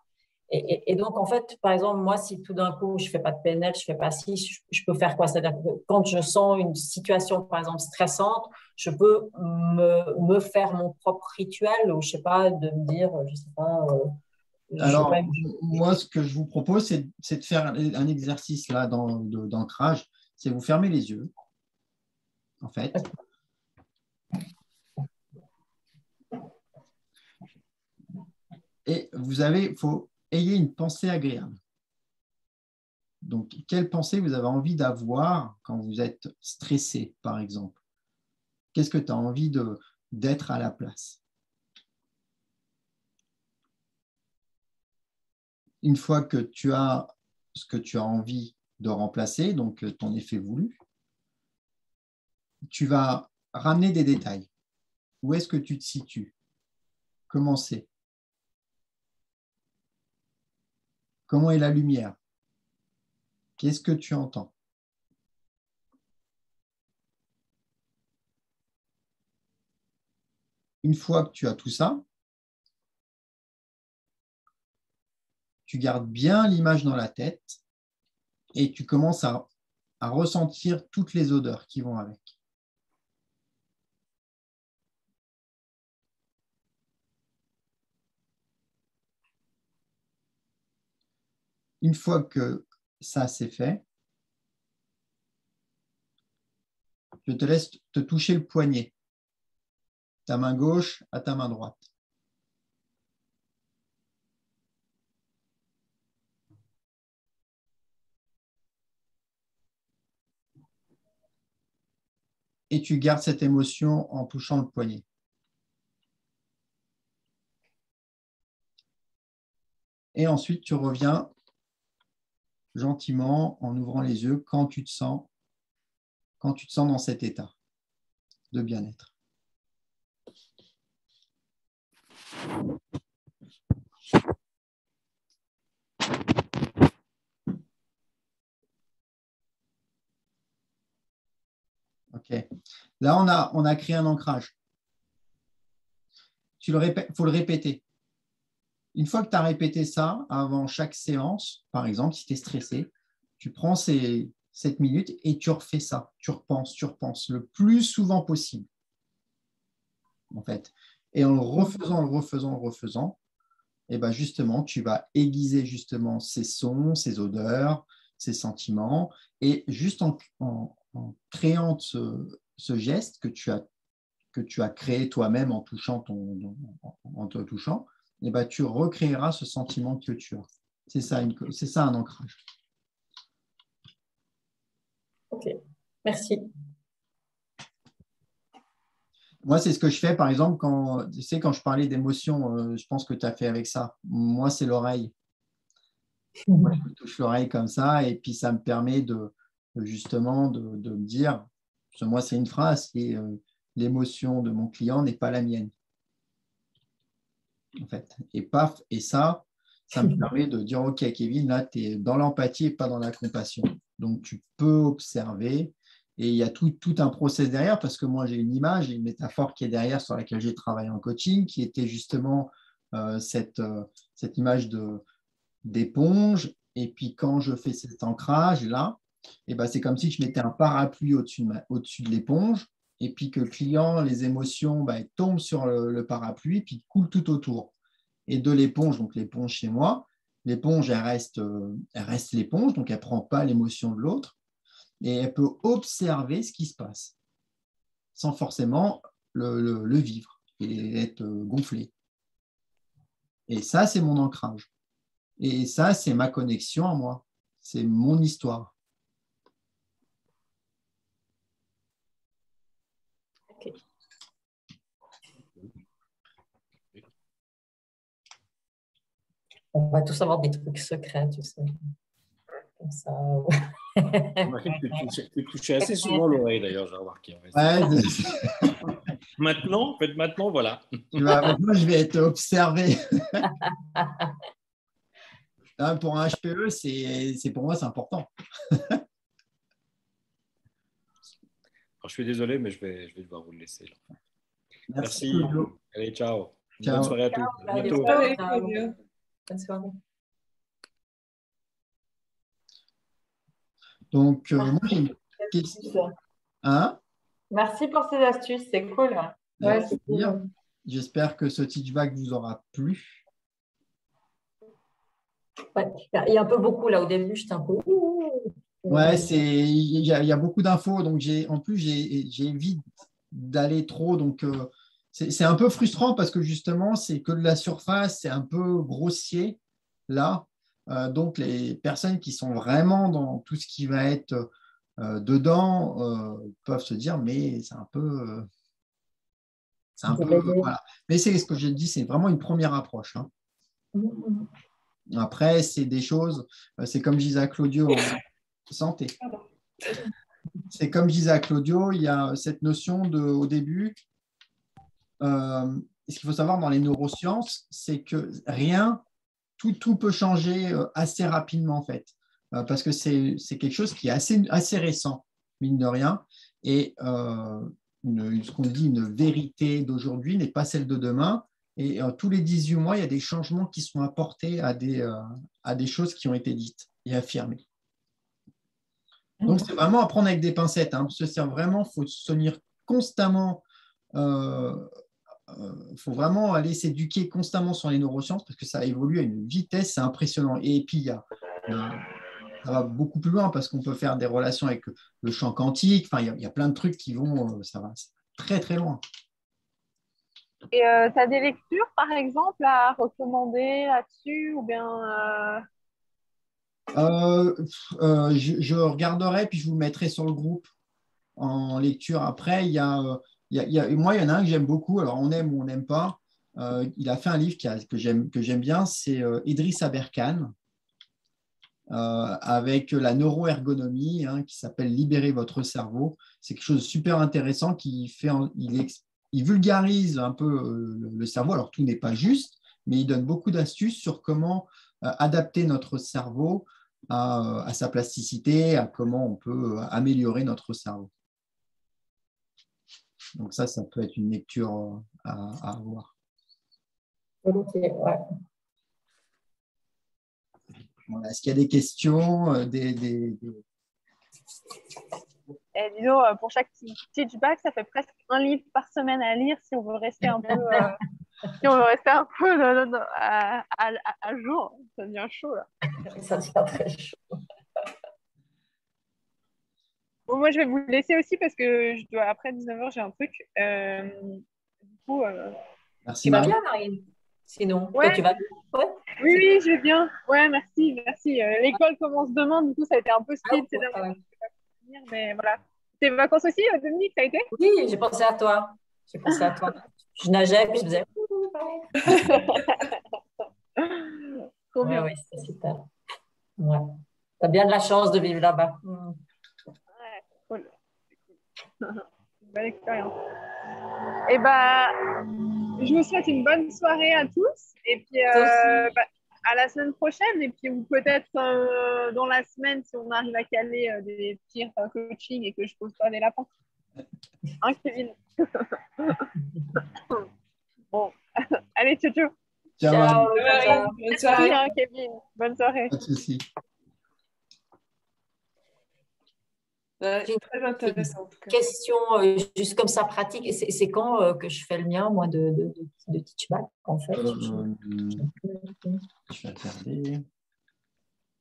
Et donc, en fait, par exemple, moi, si tout d'un coup, je ne fais pas de PNL, je ne fais pas ci, je peux faire quoi? C'est-à-dire que quand je sens une situation, par exemple, stressante, je peux me faire mon propre rituel, ou je ne sais pas, de me dire, je ne sais pas… Alors, moi, ce que je vous propose, c'est de faire un exercice là d'ancrage. C'est vous fermer les yeux, en fait. Et ayez une pensée agréable. Donc, quelle pensée vous avez envie d'avoir quand vous êtes stressé, par exemple? Qu'est-ce que tu as envie d'être à la place? Une fois que tu as ce que tu as envie de remplacer, donc ton effet voulu, tu vas ramener des détails. Où est-ce que tu te situes? Comment c'est? Comment est la lumière? Qu'est-ce que tu entends? Une fois que tu as tout ça, tu gardes bien l'image dans la tête et tu commences à ressentir toutes les odeurs qui vont avec. Une fois que ça c'est fait, je te laisse te toucher le poignet, ta main gauche à ta main droite. Et tu gardes cette émotion en touchant le poignet. Et ensuite, tu reviens gentiment en ouvrant les yeux quand tu te sens dans cet état de bien-être. OK. Là, on a créé un ancrage. Il faut le répéter. Une fois que tu as répété ça avant chaque séance, par exemple, si tu es stressé, tu prends ces 7 minutes et tu refais ça. Tu repenses le plus souvent possible. En fait. Et en le refaisant, et ben justement, tu vas aiguiser justement ces sons, ces odeurs, ces sentiments. Et juste en créant ce geste que tu as créé toi-même en te touchant, et ben, tu recréeras ce sentiment que tu as. C'est ça un ancrage. Ok, merci. Moi, c'est ce que je fais, par exemple, quand je parlais d'émotion, je pense que tu as fait avec ça. Moi, c'est l'oreille. Moi, je touche l'oreille comme ça, et puis ça me permet justement de me dire, parce que moi, c'est une phrase, et l'émotion de mon client n'est pas la mienne. En fait. Et paf, et ça me permet de dire, OK, Kevin, là, tu es dans l'empathie et pas dans la compassion. Donc, tu peux observer. Et il y a tout un process derrière, parce que moi, j'ai une image, une métaphore qui est derrière sur laquelle j'ai travaillé en coaching, qui était justement cette image d'éponge. Et puis, quand je fais cet ancrage-là, ben, c'est comme si je mettais un parapluie au-dessus de l'éponge, et puis que le client, les émotions tombent sur le parapluie, puis coulent tout autour. Et de l'éponge, donc l'éponge chez moi, l'éponge, elle reste l'éponge, donc elle ne prend pas l'émotion de l'autre, et elle peut observer ce qui se passe, sans forcément le vivre et être gonflé. Et ça, c'est mon ancrage. Et ça, c'est ma connexion à moi. C'est mon histoire. Okay. On va tous avoir des trucs secrets, tu sais. Comme ça. Tu touchais assez souvent l'oreille, d'ailleurs, j'ai remarqué. Maintenant, voilà. Moi, je vais être observé. Là, pour un HPE, pour moi, c'est important. Alors, je suis désolé, mais je vais devoir vous le laisser. Là. Merci. Allez, ciao. Ciao. Bonne soirée à tous. À bientôt. Bonne soirée. Donc, moi, j'ai une question. Hein? Merci pour ces astuces, c'est cool. Ouais, c'est cool. J'espère que ce teach back vous aura plu. Ouais, il y a un peu beaucoup là au début, j'étais un peu. Ouais, il y a beaucoup d'infos, donc en plus j'ai évité d'aller trop, donc c'est un peu frustrant parce que justement c'est que de la surface, c'est un peu grossier là, donc les personnes qui sont vraiment dans tout ce qui va être dedans peuvent se dire mais c'est un peu voilà. Mais c'est ce que j'ai dit, c'est vraiment une première approche. Hein. Après, c'est des choses, c'est comme je disais à Claudio, santé. c'est comme je disais à Claudio, il y a cette notion au début, ce qu'il faut savoir dans les neurosciences, c'est que tout peut changer assez rapidement en fait, parce que c'est quelque chose qui est assez récent, mine de rien, et ce qu'on dit une vérité d'aujourd'hui n'est pas celle de demain, et tous les 18 mois, il y a des changements qui sont apportés à des choses qui ont été dites et affirmées. Donc, c'est vraiment à prendre avec des pincettes, hein, parce que c'est vraiment, il faut se tenir constamment, faut vraiment aller s'éduquer constamment sur les neurosciences parce que ça évolue à une vitesse, c'est impressionnant. Et puis, ça va beaucoup plus loin parce qu'on peut faire des relations avec le champ quantique. Enfin, il y a plein de trucs qui vont, ça va très, très loin. Et tu as des lectures, par exemple, à recommander là-dessus ou bien je regarderai puis je vous mettrai sur le groupe en lecture après. Moi, il y en a un que j'aime beaucoup. Alors, on aime ou on n'aime pas. Il a fait un livre que j'aime bien. C'est Idriss Aberkan avec la neuroergonomie qui s'appelle Libérer votre cerveau. C'est quelque chose de super intéressant il vulgarise un peu le cerveau. Alors, tout n'est pas juste, mais il donne beaucoup d'astuces sur comment adapter notre cerveau à sa plasticité, à comment on peut améliorer notre cerveau. Donc ça peut être une lecture à avoir. Volontiers, ouais. Voilà. Est-ce qu'il y a des questions Et disons, pour chaque teachback, ça fait presque un livre par semaine à lire si on veut rester un peu, à jour. Ça devient chaud, là. Ça devient très chaud. Bon, moi, je vais vous laisser aussi parce que après 19h, j'ai un truc. Du coup, merci, tu vas Marie. bien, Marine? Sinon, ouais. toi, tu vas bien? Ouais. Oui, je vais bien. Ouais, merci. L'école commence demain, du coup, ça a été un peu speed ces derniers temps. Je sais pas comment venir, mais voilà. Tes vacances aussi, Dominique, ça a été? Oui, j'ai pensé à toi. Je nageais, puis je faisais. Trop bien. Ouais, c'est super. Ouais. Tu as bien de la chance de vivre là-bas. Ouais, cool. Une belle expérience. Et je vous souhaite une bonne soirée à tous. Et puis, à la semaine prochaine. Et puis, ou peut-être dans la semaine, si on arrive à caler des petits coaching et que je pose pas des lapins. Hein, Kevin? Bon, allez, ciao, ciao. Ciao. Bonne soirée. Merci, Kevin. Bonne soirée. Pas de souci. Très intéressant. En tout cas. Question juste comme ça pratique. C'est quand que je fais le mien, moi, de Teachback, en fait? Je vais regarder.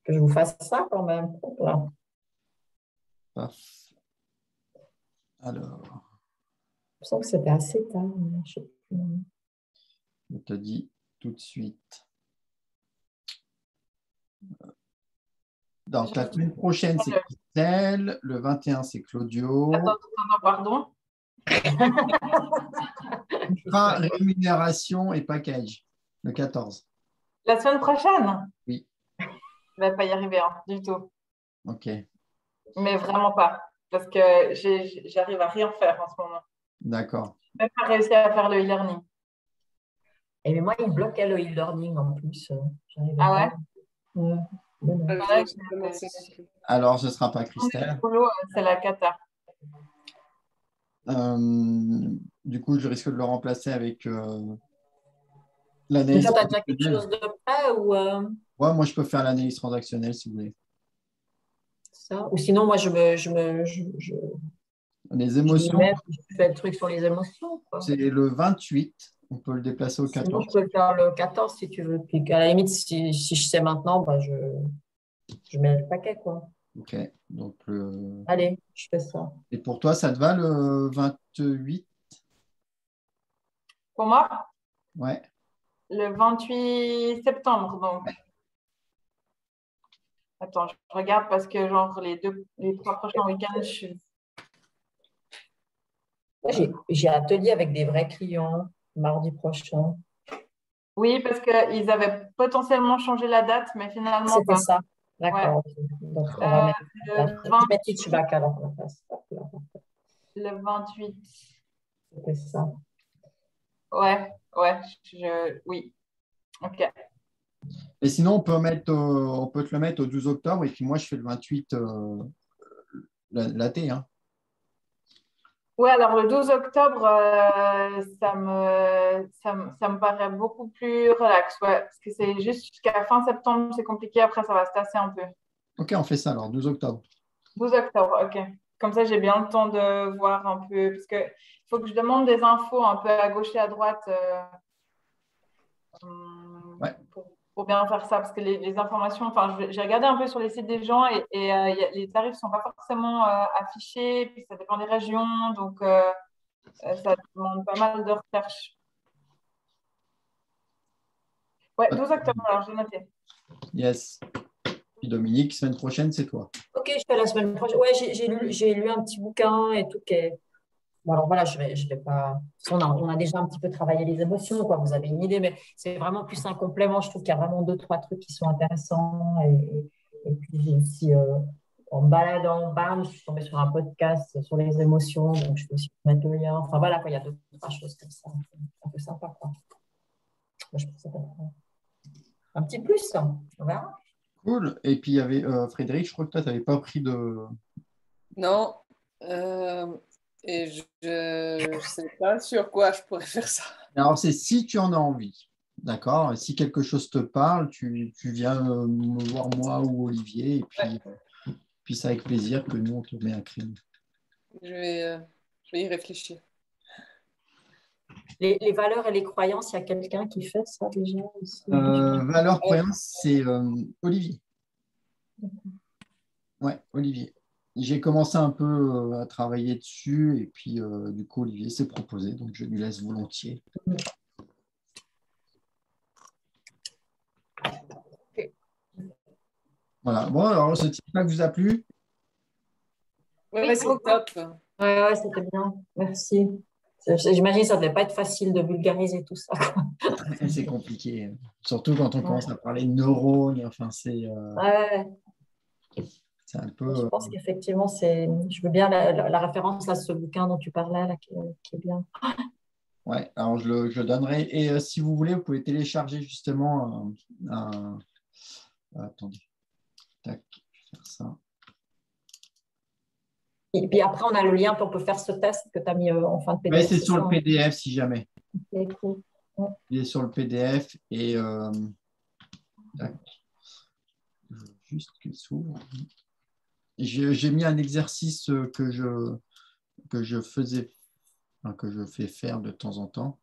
Que je vous fasse ça quand même. Voilà. Paf. Alors. Je sens que c'était assez tard. Je sais plus. Je te dis tout de suite. Donc, la semaine prochaine, c'est Christelle. Le 21, c'est Claudio. Attends, pardon. Rémunération et package, le 14. La semaine prochaine? Oui. Je ne vais pas y arriver du tout. OK. Mais vraiment pas. Parce que j'arrive à rien faire en ce moment. D'accord. Je n'ai même pas réussi à faire le e-learning. Et mais moi, il bloquait le e-learning en plus. Ah ouais? Alors, ce ne sera pas Christelle. C'est la cata. Du coup, je risque de le remplacer avec Tu l'analyse as déjà quelque transactionnelle. chose de prêt ou Ouais, moi, je peux faire l'analyse transactionnelle si vous voulez. ça? Ou sinon, moi, Les émotions, je fais le truc sur les émotions. c'est le 28. On peut le déplacer au 14. Sinon, je peux le faire le 14 si tu veux. Puis à la limite, si je sais maintenant, je mets le paquet, quoi. OK. Donc, Allez, je fais ça. et pour toi, ça te va le 28? Pour moi, Ouais. le 28 septembre, donc. Attends, je regarde parce que genre les 3 prochains week-ends, je suis... J'ai atelier avec des vrais clients mardi prochain. Oui, parce qu'ils avaient potentiellement changé la date, mais finalement C'était pas. ça. D'accord. Ouais. Donc, on va mettre Le un petit Teachback alors. On va faire ça. Le 28. C'était ça. Ouais, oui. OK. Et sinon, on peut te le mettre au 12 octobre et puis moi, je fais le 28 l'été. Hein. Ouais, alors le 12 octobre, ça me paraît beaucoup plus relax, ouais, parce que c'est juste jusqu'à fin septembre, c'est compliqué, après ça va se tasser un peu. Ok, on fait ça alors, 12 octobre. 12 octobre, ok. Comme ça, j'ai bien le temps de voir un peu, parce que il faut que je demande des infos un peu à gauche et à droite Ouais. pour bien faire ça, parce que les informations, enfin, j'ai regardé un peu sur les sites des gens et les tarifs ne sont pas forcément affichés, puis ça dépend des régions, donc ça demande pas mal de recherche. Ouais, 12 octobre, alors j'ai noté. Yes. Puis Dominique, semaine prochaine, c'est toi. Ok, je fais la semaine prochaine. Ouais, j'ai lu un petit bouquin et tout. Bon, alors voilà, je vais pas. On a déjà un petit peu travaillé les émotions, quoi. Vous avez une idée, mais c'est vraiment plus un complément. Je trouve qu'il y a vraiment deux, trois trucs qui sont intéressants. Et puis j'ai aussi, en me baladant, bam, je suis tombée sur un podcast sur les émotions. Donc je peux aussi mettre le lien. Enfin voilà, quoi, il y a deux, trois choses comme ça. Un peu sympa, quoi. Moi, je pense que ça peut être un petit plus. On verra. Cool. Et puis il y avait Frédéric, je crois que toi, tu n'avais pas pris de. Non. Et je ne sais pas sur quoi je pourrais faire ça. Alors, c'est si tu en as envie. D'accord? Et si quelque chose te parle, tu viens me voir moi ou Olivier. Et puis c'est avec plaisir que nous, on te met un crime. Je vais y réfléchir. Les valeurs et les croyances, il y a quelqu'un qui fait ça déjà aussi. Valeurs, croyances, c'est Olivier. Ouais, Olivier. J'ai commencé un peu à travailler dessus et puis du coup, Olivier s'est proposé, donc je lui laisse volontiers. Voilà. Bon, alors, ce type-là vous a plu? Ouais, c'est top. Ouais, c'était bien. Merci. J'imagine que ça ne devait pas être facile de vulgariser tout ça, quoi. C'est compliqué, surtout quand on commence à parler de neurones. Enfin, c'est un peu. Je pense qu'effectivement, je veux bien la référence à ce bouquin dont tu parlais, là, qui est bien. Ouais, alors je le donnerai. Et si vous voulez, vous pouvez télécharger justement attendez. Tac, je vais faire ça. Et puis après, on a le lien pour faire ce test que tu as mis en fin de PDF. Oui, c'est sur le PDF si jamais. Okay, cool. Ouais. Il est sur le PDF et tac. Je veux juste qu'il s'ouvre. J'ai mis un exercice que je faisais, enfin, que je fais faire de temps en temps.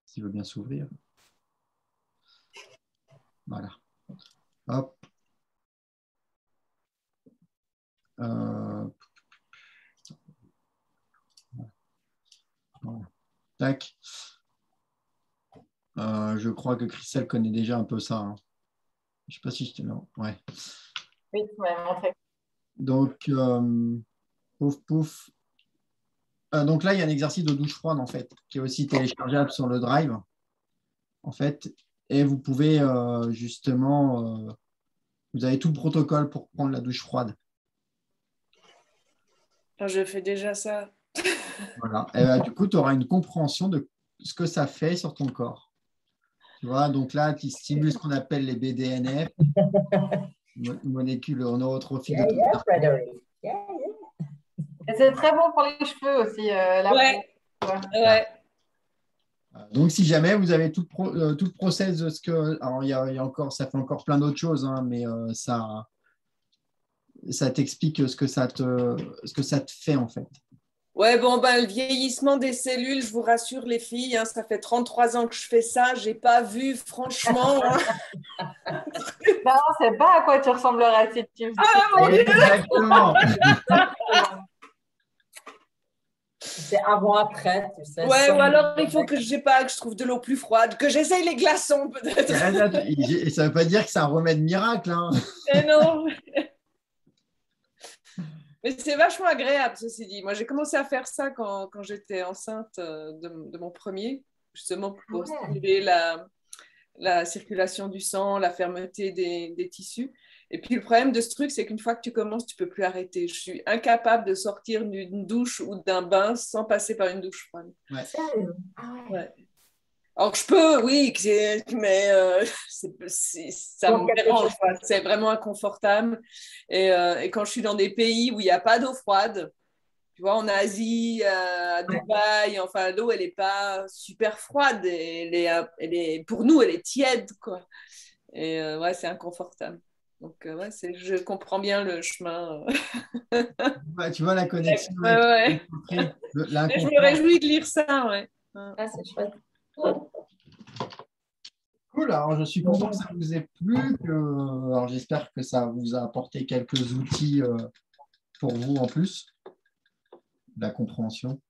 S'il veut bien s'ouvrir. Voilà. Hop. Voilà. Tac. Je crois que Christelle connaît déjà un peu ça. Hein. Je ne sais pas si je te l'ai. Ouais. Oui, tu m'avais montré. Donc, pouf, pouf. Donc là, il y a un exercice de douche froide, en fait, qui est aussi téléchargeable sur le Drive, en fait. Et vous pouvez justement, vous avez tout le protocole pour prendre la douche froide. Je fais déjà ça. Voilà. Et du coup, tu auras une compréhension de ce que ça fait sur ton corps. Tu vois, donc là, tu stimules ce qu'on appelle les BDNF, molécules neurotrophiques. Et c'est très bon pour les cheveux aussi. Ouais. Donc, si jamais vous avez tout le process de ce que. Alors, il y a encore, ça fait encore plein d'autres choses, hein, mais ça t'explique ce que ça te fait, en fait. Ouais, bon, le vieillissement des cellules, je vous rassure les filles, hein, ça fait 33 ans que je fais ça, j'ai pas vu, franchement. Hein. Non, on ne sait pas à quoi tu ressemblerais si tu mon Dieu. Exactement. C'est avant-après, tu sais. Ouais, ou alors il faut que je trouve de l'eau plus froide, que j'essaye les glaçons peut-être. Et ça ne veut pas dire que c'est un remède miracle. Hein. Mais non. Mais c'est vachement agréable, ceci dit. Moi, j'ai commencé à faire ça quand j'étais enceinte de mon premier, justement pour stimuler la circulation du sang, la fermeté des tissus. Et puis le problème de ce truc, c'est qu'une fois que tu commences, tu ne peux plus arrêter. Je suis incapable de sortir d'une douche ou d'un bain sans passer par une douche froide. Ouais. Ouais. Alors je peux, oui, mais ça me dérange. C'est vraiment inconfortable. Et quand je suis dans des pays où il n'y a pas d'eau froide, tu vois, en Asie, à Dubaï, enfin, l'eau, elle n'est pas super froide. Pour nous, elle est tiède, quoi. Et ouais, c'est inconfortable. Donc, ouais, je comprends bien le chemin. Ouais, tu vois la connexion. Ouais. Je me réjouis de lire ça, ouais. Ah, c'est chouette. Cool, alors je suis content que ça vous ait plu. Alors j'espère que ça vous a apporté quelques outils pour vous en plus, la compréhension.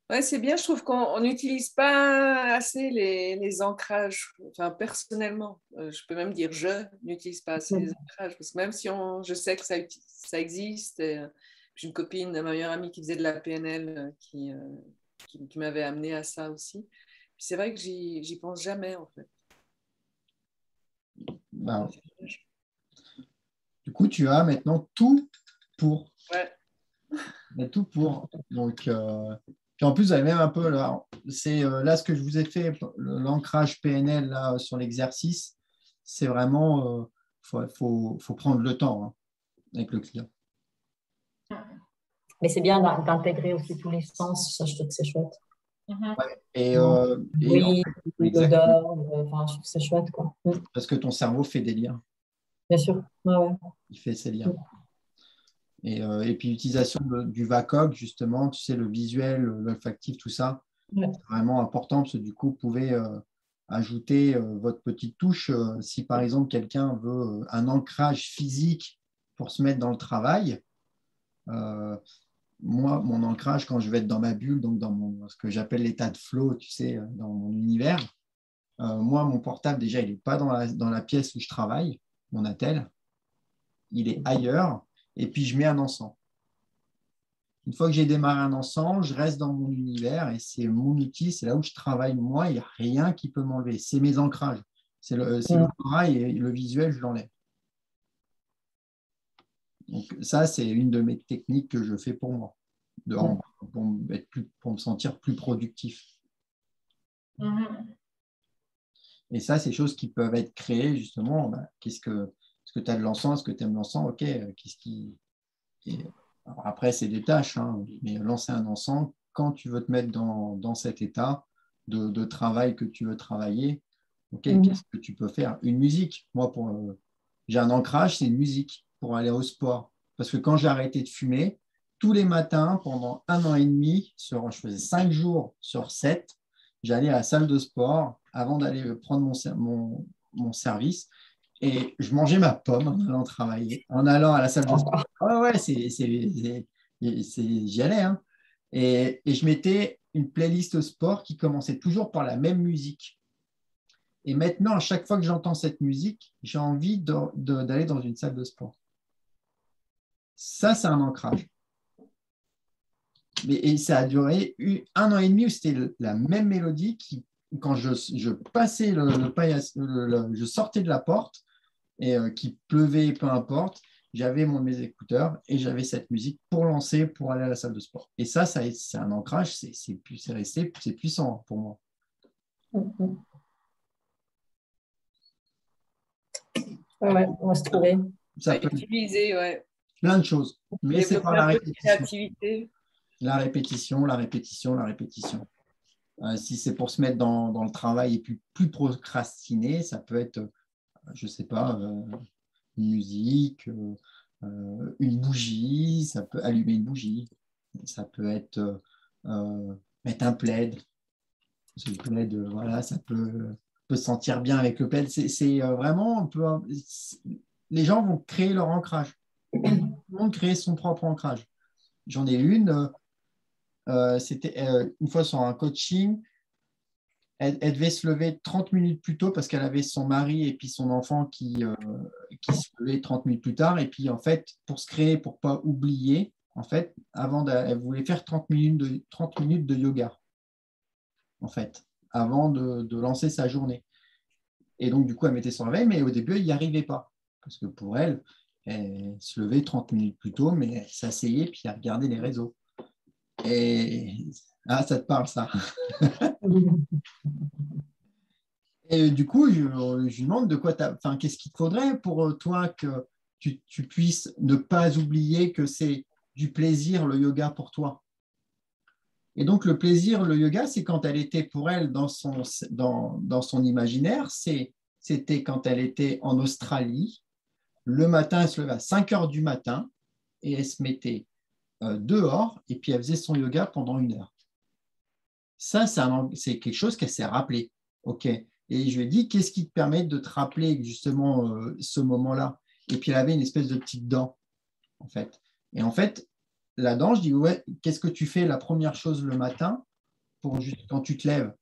Ouais, c'est bien, je trouve qu'on n'utilise pas assez les ancrages. Enfin, personnellement, je peux même dire je n'utilise pas assez les ancrages. Parce que même si je sais que ça existe, j'ai une copine, ma meilleure amie qui faisait de la PNL qui m'avait amené à ça aussi. Puis c'est vrai que j'y pense jamais, en fait. Ben, du coup, tu as maintenant tout pour. Ouais. Tout pour. Donc, puis en plus, vous avez même un peu là, c'est là ce que je vous ai fait, l'ancrage PNL là, sur l'exercice, c'est vraiment, faut prendre le temps hein, avec le client. Mais c'est bien d'intégrer aussi tous les sens, ça je trouve que c'est chouette. Ouais. Oui, l'odeur, enfin, je trouve que c'est chouette, quoi. Parce que ton cerveau fait des liens. Bien sûr, ouais. Il fait ses liens. Et puis l'utilisation du VACOG, justement, tu sais, le visuel, l'olfactif, tout ça, c'est vraiment important parce que du coup, vous pouvez ajouter votre petite touche. Si par exemple, quelqu'un veut un ancrage physique pour se mettre dans le travail, moi, mon ancrage, quand je vais être dans ma bulle, donc dans ce que j'appelle l'état de flow, tu sais, dans mon univers, moi, mon portable, déjà, il n'est pas dans la pièce où je travaille, mon attel, il est ailleurs. Et puis, je mets un encens. Une fois que j'ai démarré un encens, je reste dans mon univers et c'est mon outil, c'est là où je travaille moi, il n'y a rien qui peut m'enlever. C'est mes ancrages. C'est l'odorat et le visuel, je l'enlève. Donc ça, c'est une de mes techniques que je fais pour moi, pour me sentir plus productif. Et ça, c'est des choses qui peuvent être créées justement. Est-ce que tu as de l'encens? Est-ce que tu aimes l'encens? Ok, qu'est-ce qui... Alors après, c'est des tâches, hein, mais lancer un encens, quand tu veux te mettre dans cet état de travail que tu veux travailler, qu'est-ce que tu peux faire? Une musique. Moi, j'ai un ancrage, c'est une musique pour aller au sport. Parce que quand j'ai arrêté de fumer, tous les matins, pendant 1 an et demi, je faisais 5 jours sur 7, j'allais à la salle de sport avant d'aller prendre mon service. Et je mangeais ma pomme en allant travailler, en allant à la salle de sport. Ouais, j'y allais. Hein. Et je mettais une playlist sport qui commençait toujours par la même musique. Et maintenant, à chaque fois que j'entends cette musique, j'ai envie d'aller dans une salle de sport. Ça, c'est un ancrage. Et ça a duré 1 an et demi où c'était la même mélodie qui, quand je passais je sortais de la porte, et qu'il pleuvait, peu importe, j'avais mes écouteurs et j'avais cette musique pour lancer, pour aller à la salle de sport. Et ça c'est un ancrage, c'est resté, c'est puissant pour moi. Ouais, on va se trouver. Ça peut utiliser, ouais. Plein de choses, mais c'est par la répétition. La répétition. Si c'est pour se mettre dans le travail et puis plus procrastiner, ça peut être, je ne sais pas, une musique, une bougie, ça peut allumer une bougie, ça peut être mettre un plaid. Le plaid, voilà, ça peut se sentir bien avec le plaid. C'est vraiment, les gens vont créer leur ancrage. Tout le monde crée son propre ancrage. J'en ai une, c'était une fois sur un coaching. Elle devait se lever 30 minutes plus tôt parce qu'elle avait son mari et puis son enfant qui se levait 30 minutes plus tard. Et puis, en fait, pour se créer, pour ne pas oublier, en fait, elle voulait faire 30 minutes de yoga, en fait. avant de lancer sa journée. Et donc, du coup, elle mettait son réveil, mais au début, elle n'y arrivait pas. Parce que pour elle, elle se levait 30 minutes plus tôt, mais elle s'asseyait puis elle regardait les réseaux. Et ça te parle, ça. Et du coup, je lui demande de quoi qu'est-ce qu'il te faudrait pour toi que tu puisses ne pas oublier que c'est du plaisir, le yoga pour toi. Et donc, le plaisir, le yoga, c'est quand elle était pour elle dans son imaginaire, c'était quand elle était en Australie. Le matin, elle se levait à 5 heures du matin et elle se mettait dehors et puis elle faisait son yoga pendant 1 heure. Ça, c'est quelque chose qu'elle s'est rappelé. OK. Et je lui ai dit, qu'est-ce qui te permet de te rappeler justement ce moment-là? Et puis elle avait une espèce de petite dent, en fait. Et en fait, la dent, je dis, ouais, qu'est-ce que tu fais la première chose le matin quand tu te lèves?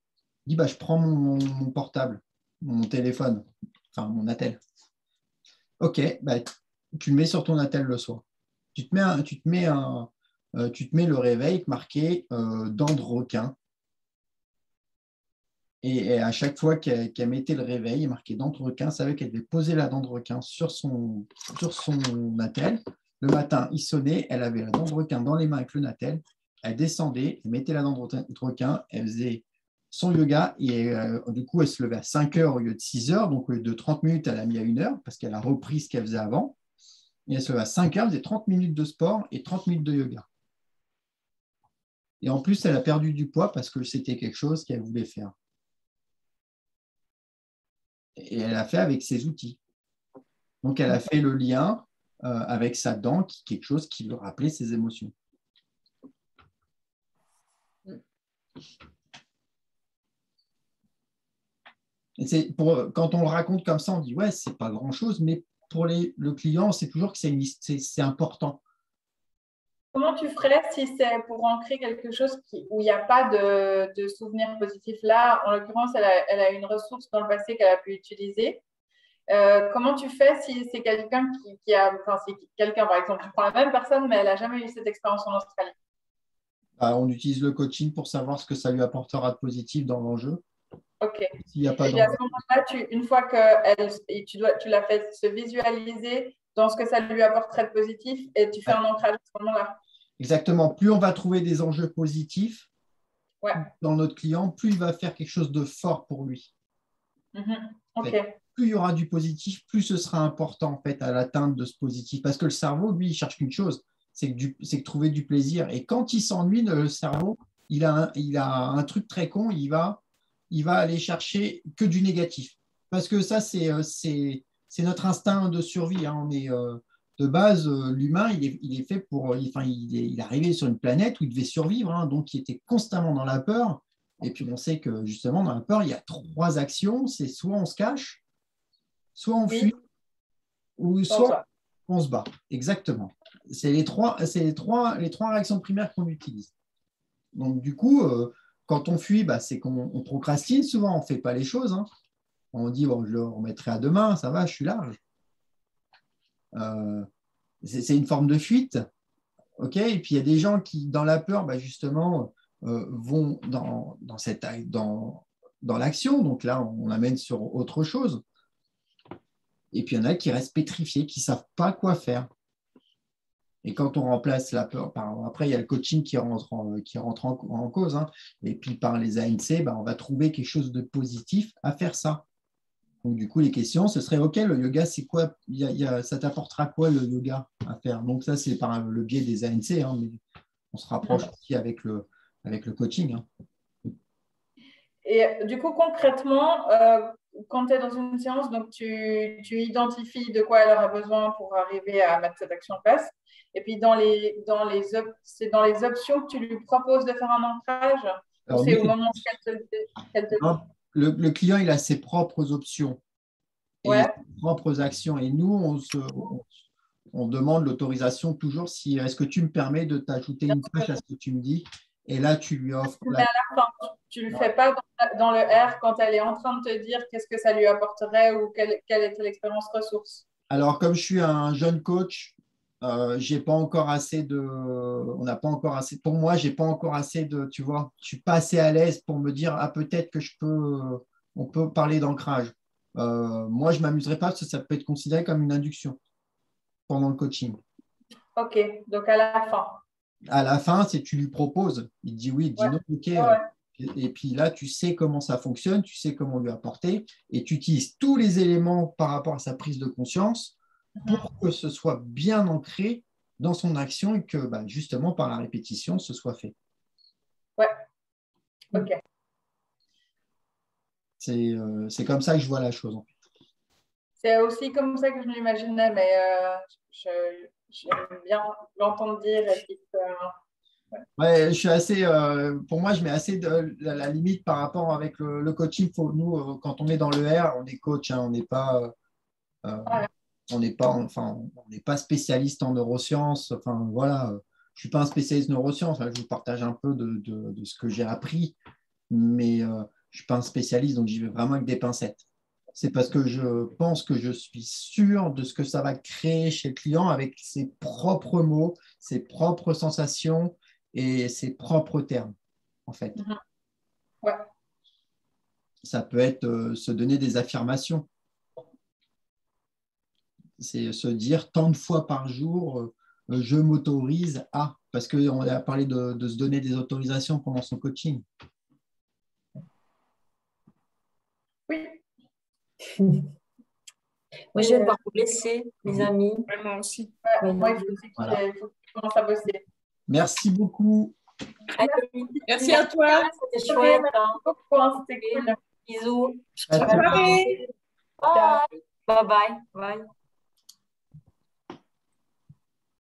Je dis, bah, je prends mon portable, mon téléphone, enfin mon attel. OK, bah, tu le mets sur ton attel le soir. Tu te mets le réveil marqué dents de requin. Et à chaque fois qu'elle mettait le réveil, marqué dents de requin, elle savait qu'elle devait poser la dent de requin sur son attel. Le matin, il sonnait, elle avait la dent de requin dans les mains avec le natel. Elle descendait, elle mettait la dent de requin, elle faisait son yoga et du coup, elle se levait à 5 heures au lieu de 6 heures. Donc, au lieu de 30 minutes, elle a mis à 1 heure parce qu'elle a repris ce qu'elle faisait avant. Et elle se levait à 5 heures, elle faisait 30 minutes de sport et 30 minutes de yoga. Et en plus, elle a perdu du poids parce que c'était quelque chose qu'elle voulait faire. Et elle a fait avec ses outils. Donc, elle a fait le lien avec sa dent, quelque chose qui lui rappelait ses émotions. Et quand on le raconte comme ça, on dit ouais, c'est pas grand-chose, mais pour le client, c'est toujours que c'est important. Comment tu ferais si c'est pour ancrer quelque chose où il n'y a pas de souvenir positif? Là, en l'occurrence, elle a une ressource dans le passé qu'elle a pu utiliser. Comment tu fais si c'est quelqu'un par exemple, tu prends la même personne, mais elle n'a jamais eu cette expérience en Australie? On utilise le coaching pour savoir ce que ça lui apportera de positif dans l'enjeu. OK. S'il n'y a pas et à ce moment-là, une fois que tu l'as fait se visualiser dans ce que ça lui apporterait de positif et tu fais un ancrage à ce moment-là. Exactement. Plus on va trouver des enjeux positifs dans notre client, plus il va faire quelque chose de fort pour lui. Plus il y aura du positif, plus ce sera important en fait à l'atteinte de ce positif. Parce que le cerveau, lui, il cherche qu'une chose, c'est que trouver du plaisir. Et quand il s'ennuie, le cerveau, il a un truc très con, il va aller chercher que du négatif. Parce que ça, c'est notre instinct de survie. Hein. On est, de base, l'humain, il est fait pour. Il est arrivé sur une planète où il devait survivre, hein, donc il était constamment dans la peur. Et puis on sait que justement, dans la peur, il y a 3 actions. C'est soit on se cache, soit on fuit, ou soit on se bat. Exactement. C'est les trois réactions primaires qu'on utilise. Donc du coup, quand on fuit, c'est qu'on procrastine souvent, on ne fait pas les choses. Hein. On dit, bon, je le remettrai à demain, ça va, je suis large. C'est une forme de fuite. Okay, et puis il y a des gens qui, dans la peur, justement, vont dans l'action. Donc là, on amène sur autre chose. Et puis il y en a qui restent pétrifiés, qui ne savent pas quoi faire. Et quand on remplace la peur, après il y a le coaching qui rentre en cause. Hein. Et puis par les ANC, on va trouver quelque chose de positif à faire ça. Donc du coup, les questions, ce serait OK, le yoga, c'est quoi? Ça t'apportera quoi le yoga à faire? Donc ça, c'est par le biais des ANC, hein, mais on se rapproche aussi avec le coaching. Hein. Et du coup, concrètement, quand tu es dans une séance, donc tu identifies de quoi elle aura besoin pour arriver à mettre cette action en place. Et puis, c'est dans les options que tu lui proposes de faire un ancrage. Alors, c'est au moment qu'elle te dit. Le client, il a ses propres options et ses propres actions. Et nous, on demande l'autorisation toujours est-ce que tu me permets de t'ajouter une page à ce que tu me dis? Et là, tu lui offres. Tu ne le fais pas dans le R quand elle est en train de te dire qu'est-ce que ça lui apporterait ou quelle était l'expérience ressource. Alors, comme je suis un jeune coach, j'ai pas encore assez de, on n'a pas encore assez, pour moi, j'ai pas encore assez de, tu vois, je suis pas assez à l'aise pour me dire, ah, peut-être que on peut parler d'ancrage. Moi, je m'amuserais pas parce que ça peut être considéré comme une induction pendant le coaching. Ok, donc à la fin. À la fin, si tu lui proposes, il dit oui, il dit non, ok. Et puis là, tu sais comment ça fonctionne, tu sais comment lui apporter, et tu utilises tous les éléments par rapport à sa prise de conscience pour que ce soit bien ancré dans son action et que bah, justement par la répétition, ce soit fait. Ouais, ok. C'est comme ça que je vois la chose. En fait. C'est aussi comme ça que je l'imaginais, mais j'aime bien l'entendre dire. Et puis, ouais, je suis assez, pour moi, je mets assez de la limite par rapport avec le coaching. Nous, quand on est dans le R, on est coach, hein, on n'est pas. On n'est pas, enfin, on n'est pas spécialiste en neurosciences. Enfin, voilà, je suis pas un spécialiste neurosciences. Là, je vous partage un peu de ce que j'ai appris, mais je suis pas un spécialiste, donc j'y vais vraiment avec des pincettes. C'est parce que je pense que je suis sûr de ce que ça va créer chez le client avec ses propres mots, ses propres sensations et ses propres termes, en fait. Ouais. Ça peut être se donner des affirmations. C'est se dire tant de fois par jour, je m'autorise à, parce qu'on a parlé de se donner des autorisations pendant son coaching. Oui. Moi, je vais devoir vous laisser, les amis. Moi aussi. Ouais, moi, il faut aussi que je commence à bosser. Merci beaucoup. Merci à toi. C'était chouette. C'était cool. Bisous. À Bonne soirée. Bye. Bye bye. Bye.